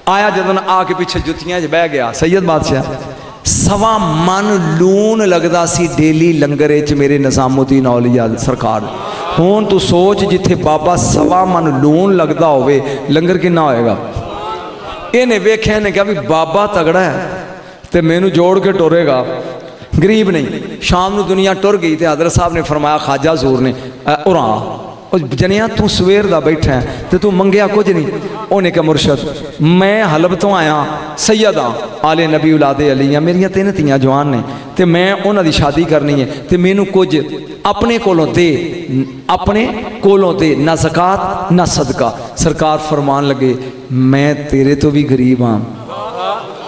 आया जदों आके पीछे जुत्तियां बह गया। सैयद बादशाह 1.25 मन लून लगता सी डेली लंगर च मेरे निज़ामुद्दीन औलिया सरकार। हुण तू सोच जिथे बाबा 1.25 मन लून लगता होवे, लंगर कितना होएगा? इन्हें वेख्या, इन्हें कहा भी बाबा तगड़ा है तो मैनू जोड़ के टुरेगा, गरीब नहीं। शाम को दुनिया टुर गई तो हज़रत साहब ने फरमाया, ख्वाजा हज़ूर ने उरा जनिया तू सवेर का बैठा है तो तू मंगया कुछ नहीं। उन्हें कहा मुर्शद मैं हलब तो आया, सैयद हाँ, आले नबी औलादे अली हाँ, मेरिया 3 धीआं जवान ने तो मैं उन्होंने शादी करनी है, तो मैनू कुछ अपने कोलों दे, अपने कोलों दे, ना ज़कात ना सदका। सरकार फरमान लगे मैं तेरे तो भी गरीब हाँ।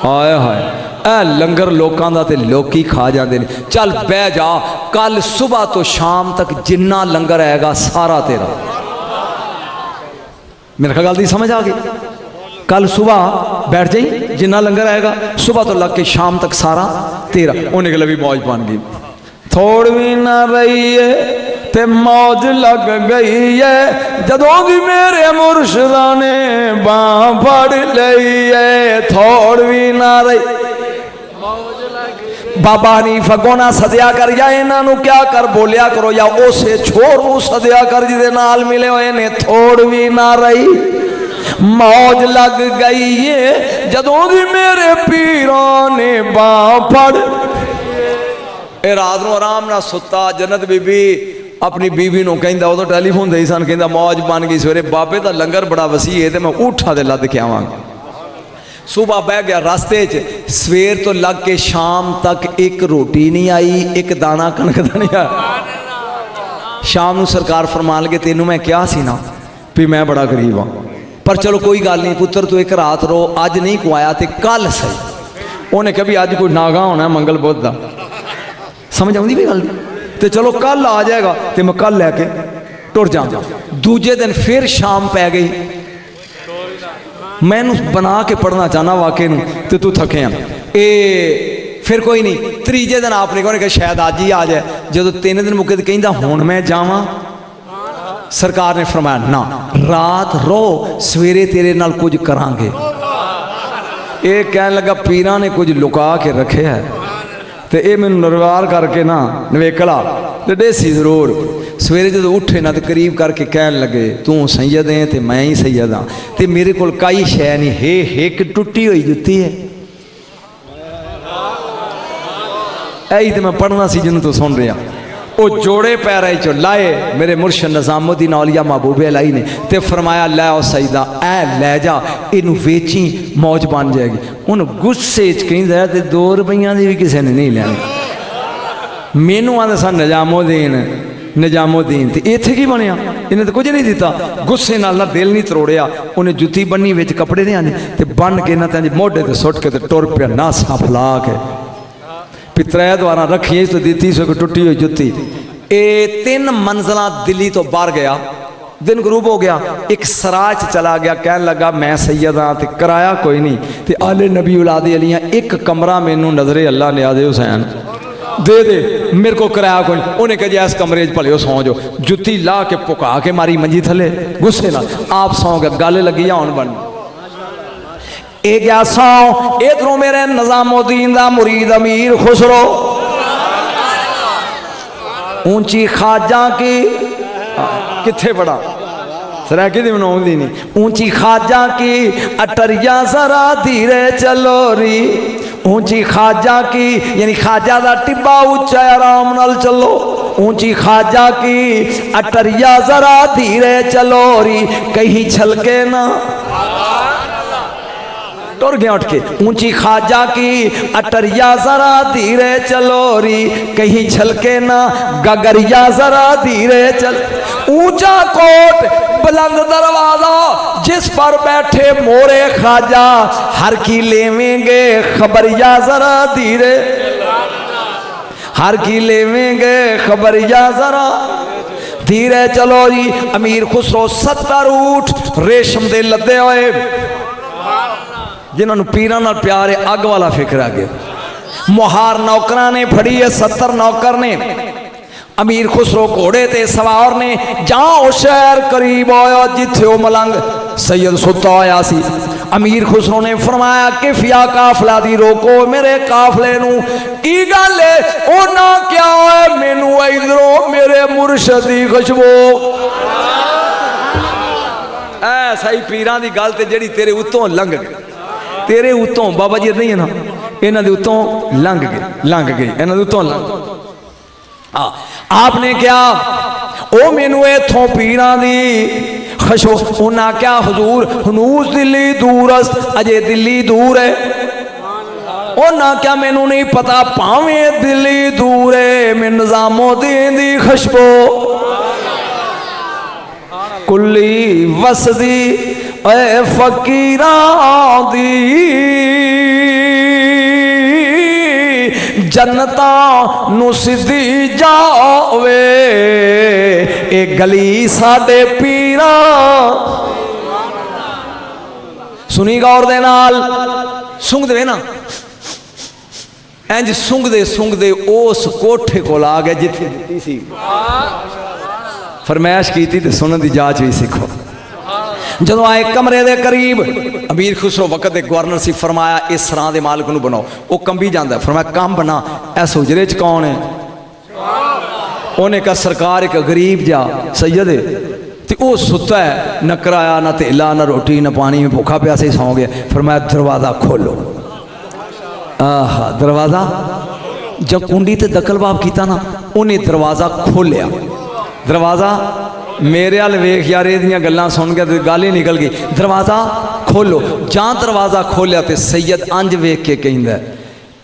हाय हाय ए लंगर लोगों का तो लोग खा जाते हैं। चल बह जा, कल सुबह तो शाम तक जिन्ना लंगर आएगा सारा तेरा। मेरे ख्याल दी समझ आ गई? कल सुबह बैठ जाई, जिन्ना लंगर आएगा सुबह तो लग के शाम तक सारा तेरा। उन्हें गल भी मौज बन गई, थोड़ भी ना रही है ते मौज लग गई है, जदों भी मेरे मुर्शदा ने बां फड़ लई है। थोड़ भी ना रही बाबा हनीफा को ना सदया कर, या इन्हों क्या कर बोलिया करो, या उसे छोर सदया कर जिदे नाल मिले हुए ने। थोड़ भी ना रही मौज लग गई है, जदों भी मेरे पीरों ने बां फड़। ए रात को आराम ना सुता, जन्नत बीबी अपनी बीबी को कहता, उदों टैलीफोन दे सन, कहता मौज बन गई, सवेरे बाबे का लंगर बड़ा वसी है तो मैं ऊठा दे लद के आवांगा। सुबह बह गया रास्ते च, सवेर तो लग के शाम तक एक रोटी नहीं आई, एक दाना कणक का नहीं आया। शाम को सरकार फरमान लगे तेनों मैं क्या सी ना भी मैं बड़ा गरीब हाँ, पर चलो कोई गल नहीं पुत्र तू एक रात रो, अज नहीं कुआया तो कल सही। उन्हें कहा भी अज कोई नागा होना मंगल बुध का, समझ आती भी गल, तो चलो कल आ जाएगा तो मैं कल लैके टुर जाऊँगा। दूजे दिन फिर शाम पै गई, मैं बना के पढ़ना चाहना वाकई तो तू थके हैं। ए फिर कोई नहीं, तीजे दिन आपने कहा शायद अज ही आ जाए। जो 3 दिन मुके तो कहता हुण मैं जावा, सरकार ने फरमाया ना रात रो, सवेरे तेरे नाल कुछ करांगे। ये कहन लगा पीरां ने कुछ लुका के रखे है, तो ये मैनू नरवार करके ना नवेकला तो देसी जरूर। सवेरे जो उठे ना तो करीब करके कहन लगे तू सैयद है तो मैं ही सैयद हाँ, तो मेरे को कई शै नहीं हे एक टुटी हुई जुत्ती है। यही तो मैं पढ़ना सी जिन्होंने तो सुन रहा। वो जोड़े पैर चो लाए मेरे मुर्शद निज़ामुद्दीन औलिया महबूबे अलाई ने, तो फरमाया लै ओ सईदा ऐ लै जा, इनू वेची मौज बन जाएगी। उन्हें गुस्से कहता तो 2 रुपया की भी किसी ने नहीं लैनी। मैनू आते सन निज़ामुद्दीन निज़ामुद्दीन, तो इत्थे की बनया, इन्हें तो कुछ नहीं दिता। गुस्से नाल ना दिल नहीं तरोड़िया, उन्हें जुत्ती बन्नी विच कपड़े दे आने ते बन के ना मोढे ते सुट के टुर पिया नासा फैला के। पितरै द्वारा रखी तो दी सो टुटी हुई जुत्ती। ये 3 मंजिला दिल्ली तो बाहर गया, दिन गरूब हो गया, एक सराज चला गया, कहन लगा मैं सैयद हाँ तो कराया कोई नहीं, तो आले नबी औलादे अली हाँ, एक कमरा मैनू नजरे अल्लाह ने आदे हुसैन दे दे, मेरे को कराया कोई। उन्हें कहा जी इस कमरे भले सौ जाओ, जुत्ती ला के पुका के मारी मंजी थले, गुस्से ना आप सौ गए, गल लगी आन बन ए गया सौ। इधरों मेरे निज़ामुद्दीन दा मुरीद अमीर खुसरो, ऊंची ख्वाजा की किथे बड़ा सराकी दी बनाऊंदी नहीं, ऊंची ख्वाजा की अटरिया जरा धीरे चलो री, ऊंची ख्वाजा की यानी ख्वाजा दा टिब्बा ऊंचा आराम नाल चलो, ऊंची ख्वाजा की अटरिया जरा धीरे चलो री, कहीं छलके ना टुर गया उठ के। ऊंची ख्वाजा की अटरिया जरा धीरे चलो री, कहीं छलके ना गगरिया जरा धीरे चल। ऊंचा कोट बुलंद दरवाजा जिस पर बैठे मोरे खाजा, हर की लेवेंगे खबरिया जरा धीरे, हर की लेवेंगे खबरिया जरा धीरे चलो जी। अमीर खुसरो 70 ऊठ रेशम दे लदे होए, जिन्होंने पीरां नाल प्यार है, अग वाला फिक्र आ गया। मुहार नौकरां ने फड़ी है, 70 नौकर ने। अमीर खुसरो घोड़े ते सवार ने जाओ शहर करीब आया जिथे वो मलंग सैयद सुता होया सी। अमीर खुसरो ने फरमाया कि फिया काफला दी रोको मेरे काफले नू, की गल है ओ ना क्या है, मैनू इधरों मेरे मुर्शद दी खुशबू। ऐसा ही पीरां दी गल ते जेड़ी तेरे उत्तों लंघ गई, तेरे उत्तों बाबा जी नहीं है ना, इन्हां दे उत्तों लंघ गई इन्हां दे उत्तों लंघ। आपने क्या ओ मैनू इथों पीरां दी खशो, उन्हें क्या हुजूर हनूस दिल्ली दूर अजे दिल्ली दूर है। उन्हें क्या मैनू नहीं पता भावें दिल्ली दूर है, मैं निजामुद्दीन दी खुशबू कुल्ली वसदी ए फकीरां दी, जन्नता नू सिद्धी जावे ए गली साडे पीरा। सुनी गौर दे नाल, सूंघदे ना इंज सूंघदे उस कोठे कोल आ गए जिथे दित्ती सी, फरमाइश की थी, सुनने की जांच भी सीखो। जदों आए कमरे के करीब, अमीर खुसरो वक्त के गवर्नर से फरमाया इस सरां के मालिक नूं बनाओ। वो कंबी जाता है, फरमाया काम बना, इस हुजरे च कौन है? उन्हें कहा सरकार एक गरीब जा सैयद है, तो वह सुता है, न किराया न तेला न रोटी न पानी, में भूखा प्यासा ही सौ गया। फरमाया दरवाज़ा खोलो। आहा दरवाज़ा जब कुंडी ते दखलबाब किया ना, उन्हें दरवाज़ा खोलिया। दरवाज़ा मेरे वाल वेख यार, ये गल्लां सुन के गल ही निकल गई। दरवाज़ा खोलो, जहाँ दरवाज़ा खोलिया तो सैयद अंज वेख के कहंदा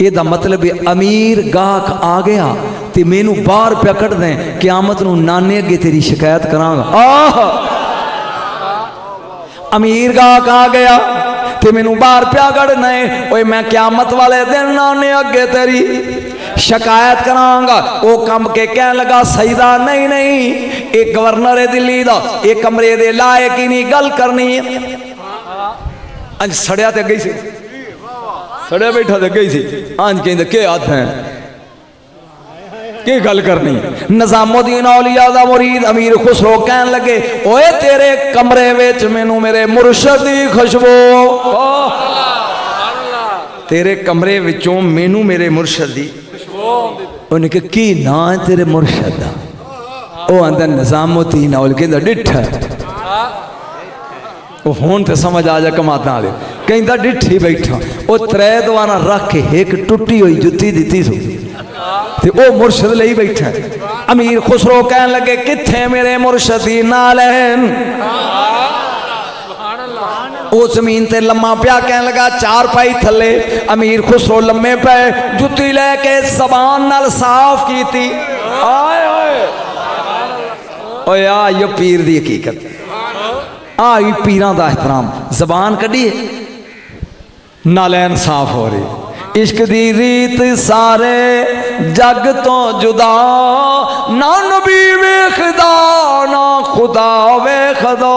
एदा मतलब अमीर गाहक आ गया तो मैनू बाहर पे कट दें, क्यामत नूं नाने अगे तेरी शिकायत करांगा। आह अमीर गाहक आ गया तो मैनू बाहर प्या कढ़ना है, ओए मैं क्यामत वाले दिन नाने अगे तेरी शिकायत करांगा। वो कम के कह लगा सईदा नहीं नहीं, एक गवर्नर है दिल्ली का, एक कमरे दे लायक ही नहीं गल करनी है। अंज सड़िया तो गई सी, सड़िया बैठा तो गई सी, अंज कहते के हथ है की गल करनी। निजामुद्दीन औलिया दा मुरीद अमीर खुसरो कहन लगे ओए तेरे कमरे विच मैनू मेरे मुर्शद दी खुशबू, तेरे कमरे विचों मैनू मेरे मुर्शद दी। उन्हें कहा की ना है तेरे मुर्शद दा? वो आंदा निजामुद्दीन औलिया, कहंदा डिठा। वो हुण ते समझ आ जा कमातां वाले, कहंदा डिठी बैठा। वो त्रै दवाना रख के एक टुटी हुई जुत्ती दिती सो ते ओ मुर्शद लई बैठा। अमीर खुसरो कहन लगे किथे मेरे मुर्शद दी नालैन? वो जमीन ते लम्मा पिया, कहन लगा चार पाई थले। अमीर खुसरो लम्मे पे जुत्ती लैके जबान नाल साफ कीती। आए ओए आ यो पीर दी हकीकत, आई पीरां दा एहतराम। जबान कढ़िए नालैन साफ हो रही। इश्क दी रीत सारे जग तो जुदा, ना नबी वेखदा ना खुदा वेखदा।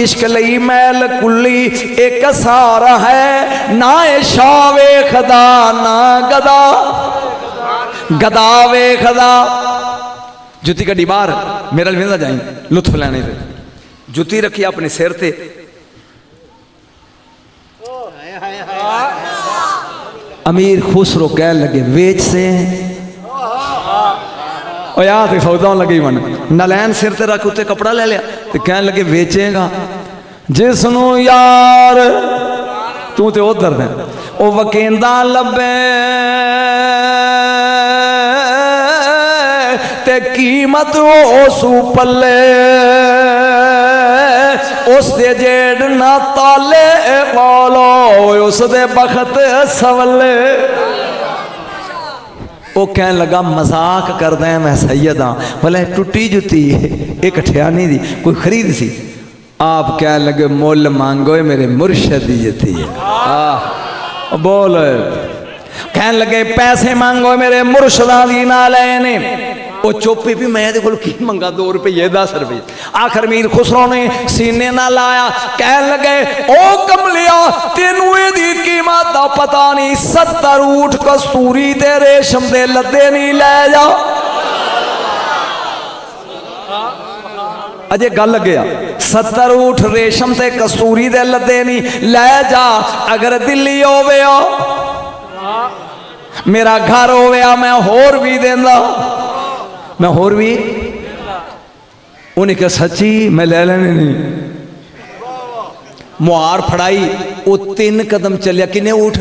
इश्क लई मैल कुल्ली एक सारा है, ना शाह वेखदा ना गदा गदा वेखदा। जुत्ती कड्डी बाहर, मेरे वेंदा जाई लुत्फ लैने ते। जुत्ती रखी अपने सिर ते, अमीर खुसरो कह लगे वेच से तो सौदा लगे मन। नलैन सिर ते रख उत्ते कपड़ा ले लिया तो कह लगे वेचेगा जिसनू यार तू तो उधर दे ओ वकेंदा लबे ते कीमत ओसू पल्ले, उस दे जेड़ ना ताले बोलो उस दे बखत सवले। वो कह लगा मजाक करदा है मैं सैयद हाँ, बोले टुटी जुती ये कठियानी दी कोई खरीद सी। आप कह लगे मुल मांगो मेरे मुर्शद दी जुती है। बोल कह लगे पैसे मांगो मेरे मुर्शदा दी ना लेने। वो चुप्पी भी मैं को की मंगा 2 रुपये 10 रुपये। आखिर मीर खुसरो ने सीने ना लाया, कह लगे ओ कमलिया तेनू एदी कीमत दा पता नहीं, 70 ऊठ कस्तूरी ते रेशम दे लद्दे नहीं ले जा। अजे गल गया 70 ऊठ रेशम ते कस्तूरी दे लद्दे नहीं ले जा। अगर दिल्ली होवे मेरा घर होवे मैं होर भी देंदा, मैं होर भी। उन्हें कहा सच्ची मैं ले लेने नहीं। मुहार फड़ाई वो 3 कदम चलिया, किन्ने ऊठ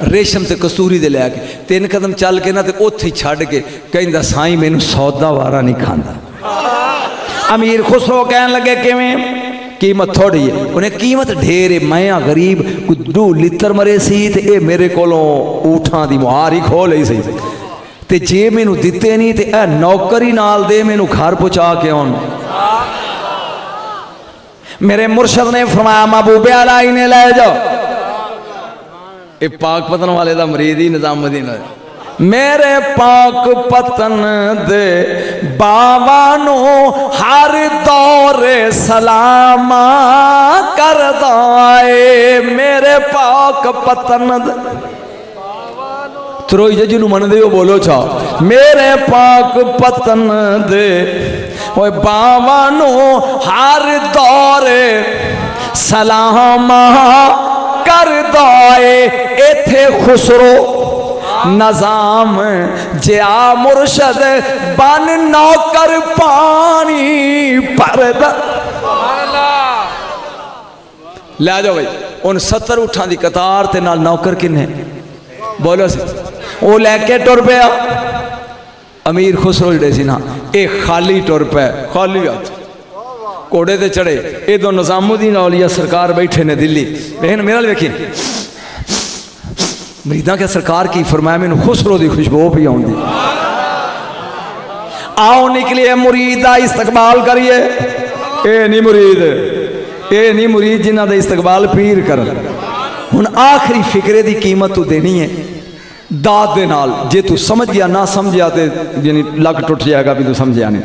रेशम ते कस्तूरी दे लैके 3 कदम चल के ना ते उत्थे छड़ के कहंदा साईं मैनू सौदा वारा नहीं खांदा। अमीर खुसरो कहन लगे किवें कीमत थोड़ी है। उन्हें कीमत ढेर है, मैं गरीब 2 लित्र मरे सी ते ये मेरे कोलों ऊठां दी मुहार ही खोल ही सी ते जे मैनू दिते नहीं ते ए नौकरी नाल दे मैनू घर पहुँचा के आउण। मेरे मुर्शद ने फरमाया महबूबे आला इन्हें ले जाओ। ये पाक पतन वाले दा मरीद ही निजामुद्दीन है। मेरे पाक पतन दे बावानो हर दौरे सलामा करदा है। मेरे पाक पतन त्रोई जे जिन्हों मनदे हो बोलो चा। मेरे पाक पतन दे ओए बावानो हर दौरे सलामा करदा है। इथे खुसरो नजाम जिया मुर्शद बन नौकर पानी भरदा। ले जाओ भाई उन 70 ऊठां दी कतार ते नाल नौकर किन्ने बोलो सी। वो लैके टुर पिया। अमीर खुसरो जड़े सी ना ये खाली टुर पे, खाली हाथ घोड़े ते चढ़े। इधर निजामुद्दीन औलिया सरकार बैठे ने दिल्ली। बहन मेरे नाल वेखी मरीदा क्या सरकार की फरमाया मैनू खुसरो की खुशबू भी आउंदी। आओ निकलिए मुरीद का इस्तकबाल करिए। ये नहीं मुरीद, ये नहीं मुरीद जिन्हों का इस्तकबाल पीर कर। हुण आखिरी फिक्रे की कीमत तू देनी है दाद दे नाल। जे तू समझ गया ना समझिया तो यानी लक टुट जाएगा भी तू समझिया नहीं।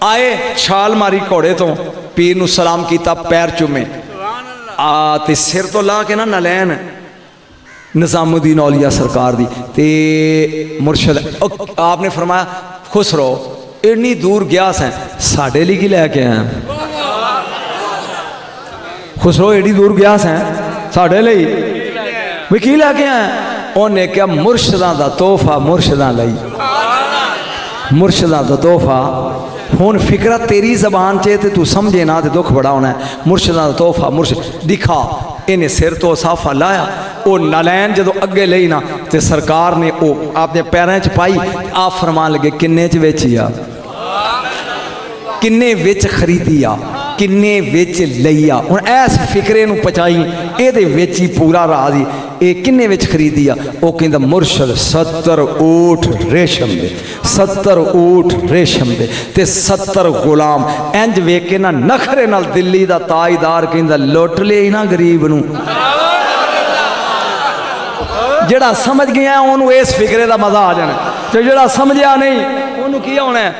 आए छाल मारी घोड़े तो पीर नू सलाम किया, पैर चुमे ते सिर तो ला के ना नलैन निजामुद्दीन औलिया सरकार दी ते मुर्शद आपने फरमाया खुसरो इन्नी दूर गया सैं साढ़े लिए की लैके आया। खुसरो एडी दूर गया सैं साढ़े लिए भी की लैके आया। उन्हें क्या मुर्शदा दा तोहफा मुर्शदा लई, मुर्शदा दा तोहफा। हुण फिक्रा तेरी जबान चे ते तू समझे ना तो दुख बड़ा होना है। मुर्शदा दा तोहफा मुर्शद दिखा। इन्हें सिर तो साफा लाया। वो नलैन जो अगे ली ना तो सरकार ने वो अपने पैरों च पाई। आप फरमान लगे किन्ने च वेची आ, किन्ने विच खरीदी आ, किन्ने विच लई आ। हुण इस फिक्रे नूं पचाई ये विच ही पूरा राज ही। ये किन्ने विच खरीदी आ? वो कहंदा मुर्शद 70 ऊठ रेशम दे, 70 ऊठ रेशम दे ते 70 गुलाम। इंज वेख के ना नखरे नाल दिल्ली दा ताजदार कहंदा लुट ले ना गरीब नूं। जेड़ा समझ गया उन्होंने इस फिक्रे का मजा आ जाना, तो जेड़ा समझिया नहीं उन्होंने की होना है।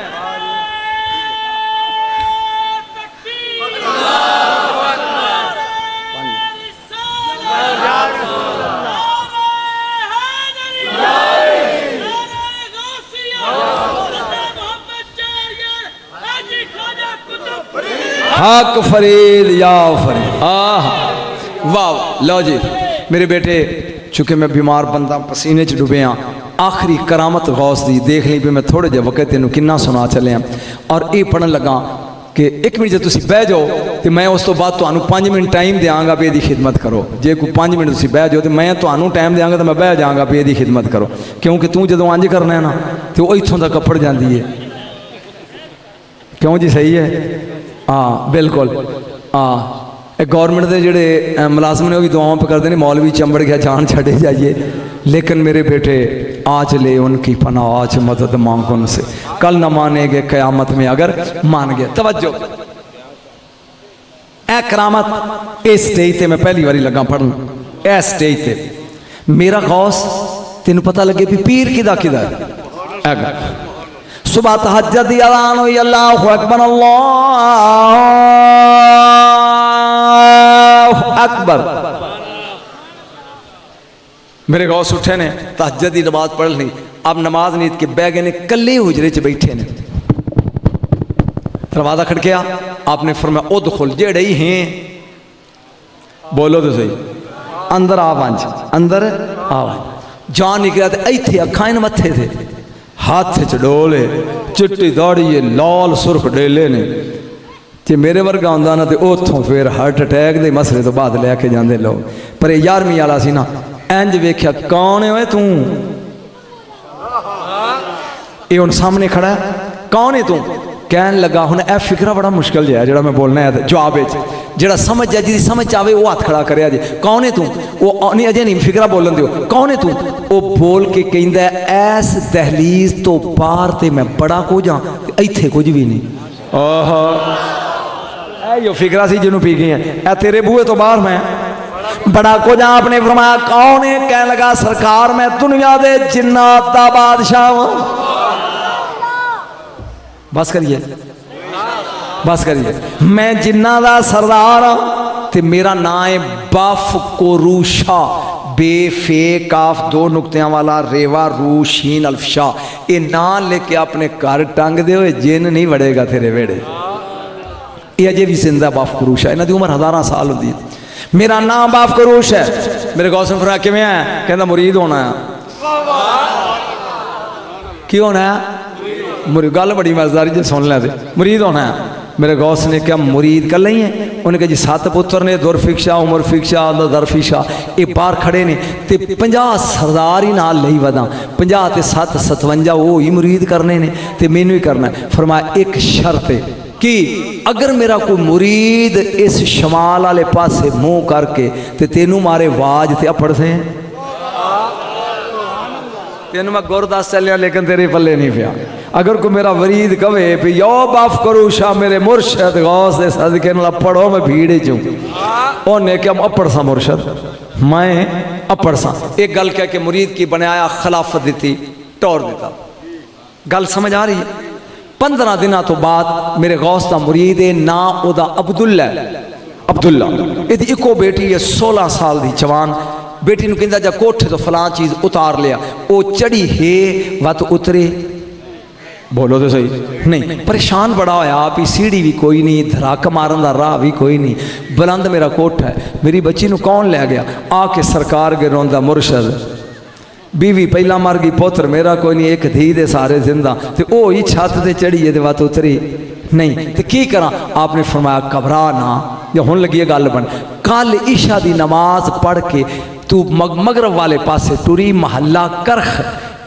हक फरीद या फरीद। वाह लो जी मेरे बेटे, चूँकि मैं बीमार बंदा पसीने च डुबे हाँ। आखिरी करामत गौस दी देख ली भी मैं थोड़े जे वक्त तेन किन्ना सुना चले। और ये पढ़न लगा कि 1 मिनट जो तुम बह जाओ तो मैं उस तो बाद तो 5 मिनट टाइम देंगा भी यदी खिदमत करो। जे कोई 5 मिनट तुम बह जाओ तो मैं तो टाइम देंगा तो मैं बह जाऊँगा भी यदी खिदमत करो। क्योंकि तू जो अंज करना है ना तो वो इतों तक कपड़ जाती है। क्यों जी सही है? हाँ बिल्कुल। हाँ गौरमेंट के जोड़े मुलाजम ने वो भी दुआओं पर करते हैं मौलवी चंबड़ गया जान छड़े जाइए। लेकिन मेरे बेटे आज ले उनकी पनाह, आज मदद मांग उनसे, कल न मानेंगे क़यामत में अगर मान गए। तवज्जो, ए करामत इस स्टेज ते मैं पहली बारी लगा पढ़न। ए स्टेज ते मेरा गौस तेन पता लगे भी पीर किदा किदा है। सुबह तहज्जुद दी अज़ान हुई, अल्लाहु अकबर अल्लाहु अकबर। मेरे गौस उठे ने, तहज्जुद दी नमाज पढ़ ली। अब नमाज नीत के बह गए ने, कल्ले हुजरे च बैठे ने। दरवाजा खड़किया, आपने फरमाया उदखुल, जेड़े ही हैं बोलो तो सही, अंदर आ वंज, अंदर आ वंज। जान निकला तो इत्थे अखां इन मत्थे थे, हाथ च डोले, चिट्टी दाड़ी लाल सुर्ख डेले ने। जे मेरे वर्गा होंदा ना तो उतों फिर हार्ट अटैक के मसले तो बाद लैके जाते लोग। पर 11वीं वाला सी ना, इंज वेख्या कौन है तू, ये हुण सामने खड़ा है, कौन है तू? कहन लगा हुण ए फिकरा बड़ा मुश्किल है जो मैं बोलना है, जवाब जो समझ जाए, जिसकी समझ आवे वो हाथ खड़ा करे जी। कौन है तू? वो नहीं अजे नहीं फिकरा बोलन दो, कौन है तू? वो बोल के कहंदा ऐस दहलीज तो पार ते मैं बड़ा कुछ हाँ, इत्थे कुछ भी नहीं। ओहो, यो फिकरा सी जिन्हों पी गई है, ए तेरे बूहे तो बाहर मैं बड़ा कुछ हाँ। आपने फरमाया कौन है? कह लगा सरकार मैं दुनिया दे जिन्नात दा बादशाह हूं। बस करिए, बस करिए, मैं जिन्ना दा सरदार हाँ ते मेरा नाम है बफ कोरूशा, बेफे काफ दो नुकतियां वाला रेवा रूशीन अल्फशा। ये ना लेके अपने घर टंग दे हुए जिन नहीं वड़ेगा तेरे वेड़े। ये अजे भी जिंदा बफ कोरूशा, इन्हों की उम्र 1000 साल होती है। मेरा नाम बफ कोरूश है। मेरे गौस ने फरमाया किवें है? कहता मुरीद होना है। की होना है? मुरीद। गल बड़ी मजेदार जी, सुन लिया मुरीद होना है। मेरे गौस ने क्या मुरीद कल नहीं है? उन्हें कहा जी 7 पुत्र ने, दुरफिक्षा उमर फिक्षा दरफिशा, ये बाहर खड़े ने ते 50 सरदार ही नाल नहीं वदा, 50 ते 7 57 वो ही मुरीद करने ने ते मैनू ही करना है। फरमाया एक शर्त है कि अगर मेरा कोई मुरीद इस शमाल वाले पासे मुँह करके ते तेनू मारे वाज ते अपड़ से तेन मैं गुर दस चलिया, लेकिन तेरे पल्ले नहीं पिया। अगर कोई मेरा वरीद कवे भी यो बाफ करू शाह मेरे मुर्शद गौस दे सदके नाल पढ़ो मैं भीड़ चूँ, उन्हें क्या अपड़ सा मुर्शद, मैं अपड़ सा। एक गल कह के मुरीद की बनाया, खिलाफत दी, टोर दिता। गल समझ आ रही है? 15 दिनों तो बाद मेरे गौस का मुरीद है, ना उदा अब्दुल्ला, अब्दुल्ला यदि इको बेटी है 16 साल की जवान। बेटी नूं कहंदा जा कोठे तो फलां चीज़ उतार लिया, वो चढ़ी है वत उतरे, बोलो तो सही नहीं। परेशान बड़ा होया, आप ही सीढ़ी भी कोई नहीं, धराक मारन दा राह भी कोई नहीं, बुलंद मेरा कोठा है। मेरी बच्ची नूं कौन लै गया? आके सरकार के रोंदा मुर्शद, बीवी पहला मर गई, पुत्र मेरा कोई नहीं, एक धी दे सारे जिंदा, तो वो ही छत से चढ़ी है वत उतरी नहीं, तो की करा? आपने फरमाया घबरा ना, या हुण लगी गल बन, कल ईशा की नमाज पढ़ के तू मगरब वाले पासे टुरी, महल्ला करख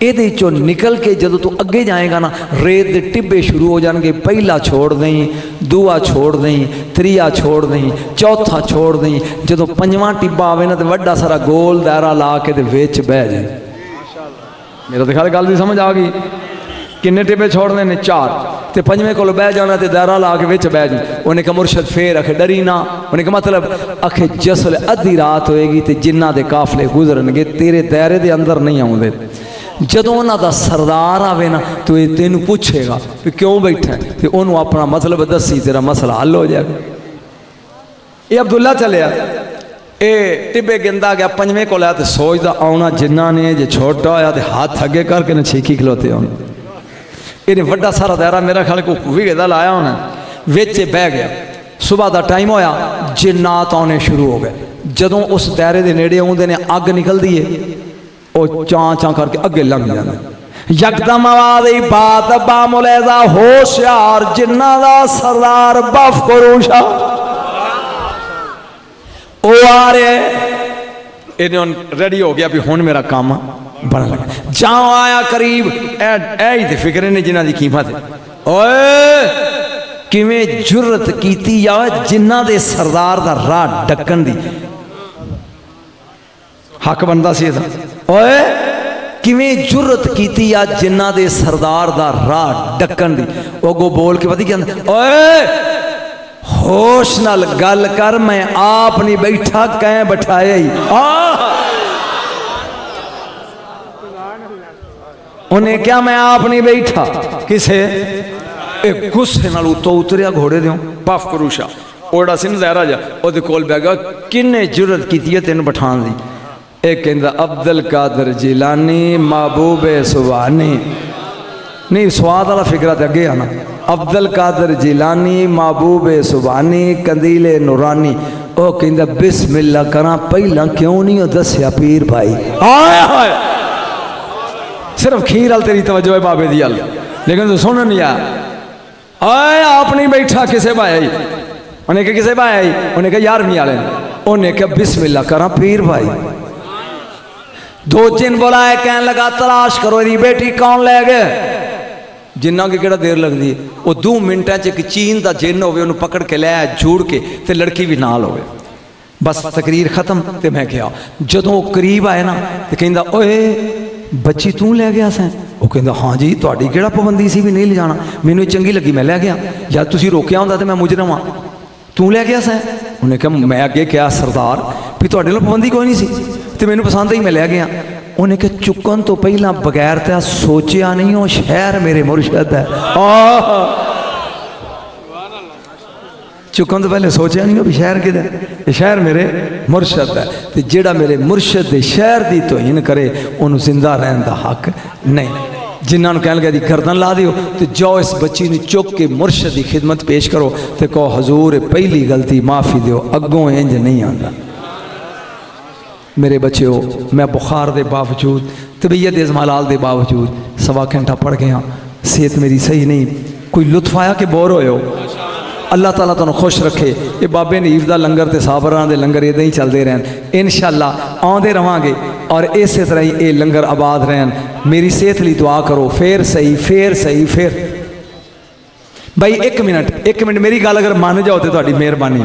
ये चो निकल के जो तू अगे जाएगा ना, रेत के टिब्बे शुरू हो जाएंगे। पहला छोड़ दें, दूआ छोड़ दें, त्रीआ छोड़ दें, चौथा छोड़ दें, जो 5वां टिब्बा आवे ना तो वड्डा सारा गोल दायरा ला के विच बह जाए। मेरा तो ख्याल गल की समझ आ गई। किन्ने टिब्बे छोड़ने ने? 4, तो 5वें को बह जाना तो दायरा ला के विच बह जाए। उन्हें कहा मुर्शद फेर आखे डरी ना, उन्हें कहा मतलब आखे जसल अद्धी रात होएगी तो जिन्ना के काफले गुजरनगे तेरे दायरे के अंदर नहीं आउंदे। जदों उन्हां दा सरदार आवे ना तो ये तेनू पूछेगा कि क्यों बैठा है, तो उन्होंने अपना मतलब दसी, तेरा मसला हल हो जाएगा। ये अब्दुल्ला चलिया, ये टिब्बे गिनदा गया, 5वें को लिया तो सोचदा आना जिन्ना ने, जे छोटा होया तो हाथ अगे करके ना छीकी खलोते आने। इन्हें वड्डा सारा दायरा मेरा ख्याल को विघे लाया होना, विच बह गया। सुबह का टाइम होया, जिन्नात आने शुरू हो गए। जदों उस दायरे के नेड़े आउंदे ने, अग निकलती है, वो चां चां करके अगे लंघ जाते। यकदम आवाज आई, बात बामुलैजा होशियार, जिन्ना दा सरदार बफ कोरूशा ओ आ रहे। इन्हें रेडी हो गया भी हुण मेरा काम बन लगा। जाओ आया करीब, ऐ फिक्रे ने जिन्हां दी कीमत है। ओए किवें जुर्रत कीती या जिन्हां दे सरदार दा राह डकन दी, हक बनता सी। ओए किवें जुरत कीती आ जिन्ना दे सरदार दा राह डक्कन दी। अगो बोल के पता क्या कहंदा, ओए होश नाल गल कर, मैं आप नहीं बैठा कैं बैठाया ही। उन्हें क्या मैं आप नहीं बैठा किसे एक गुस्से नाल उतो उतरिया घोड़े दो पफ करूशा ओड़ा सिंह जहरा जा ओदे कोल बैगा किन्ने जुरत कीती है तेन बिठाण दी। एक कहंदा अब्दुल कादर जिलानी महबूबे सुबानी, नहीं स्वाद वाला फिक्रा ते अगे आना। अब्दुल कादर जिलानी महबूबे सुबानी कंदीले नूरानी। ओ कहंदा बिस्मिल्लाह करा पहला क्यों नहीं दस्या पीर भाई। आए हाय सिर्फ खीर वाल तेरी तवज्जो है बाबे दी अल, लेकिन तू सुन नहीं आ। आए आप नहीं बैठा किसे भाई, उन्हें कहा किसे भाई, उन्हें कहा 11वीं वाले ने, उन्हें कहा बिस्मिल्लाह करा पीर भाई। दो जिन बुलाए कहने लगा तलाश करो दी बेटी कौन ले गए। जिन्ना की केड़ा देर लगती है, वो 2 मिनटा च एक चीन का जिन होवे उन्हें पकड़ के लिया जोड़ के ते लड़की भी नाल होवे। बस तकरीर खत्म ते मैं गया। जदों करीब आए ना तो कहंदा ओए बच्ची तू लै गया सैं। वो कहंदा हाँ जी तुहाडी केड़ा पाबंदी सी भी नहीं ले जाना, मैनू चंगी लगी मैं लै गया, या तुसी रोकिया होंदा ते मैं मुजरम हाँ, तू लै गया सैं। उन्हें कहा मैं अगे क्या सरदार भी तुहाडे नाल पाबंदी कोई नहीं सी ते मैनू पसंद ही मैं लै गया। उन्हें कहा चुकन तो पहला बगैर तो सोचिया नहीं वो शहर मेरे मुर्शद है। चुकन तो पहले सोचा नहीं भी शहर किधर, ये शहर मेरे मुर्शद है। तो जेड़ा मेरे मुर्शद दे शहर की तोहीन करे उन्होंने जिंदा रहने का हक नहीं। जिन्होंने कह लगा दी गर्दन ला दियो तो जाओ इस बच्ची ने चुक के मुर्शद की खिदमत पेश करो तो कहो हजूर पहली गलती माफ़ी दो, अगों इंज नहीं आता। मेरे बच्चों मैं बुखार के बावजूद तबीयत इजमालाल के बावजूद 1.25 घंटा पढ़ गया, सेहत मेरी सही नहीं, कोई लुत्फ आया कि बोर होए हो। अल्लाह ताला तुहानू खुश रखे। ये बाबे नीफ का लंगर तो साबरां के लंगर इदां ही चलते रहन, इंशाअल्लाह आउंदे रवांगे और इस तरह ही ये लंगर आबाद रहन। मेरी सेहत लिए दुआ करो, फिर सही फिर सही फिर भाई। एक मिनट मेरी गल अगर मान जाओ तो तुहाडी मेहरबानी।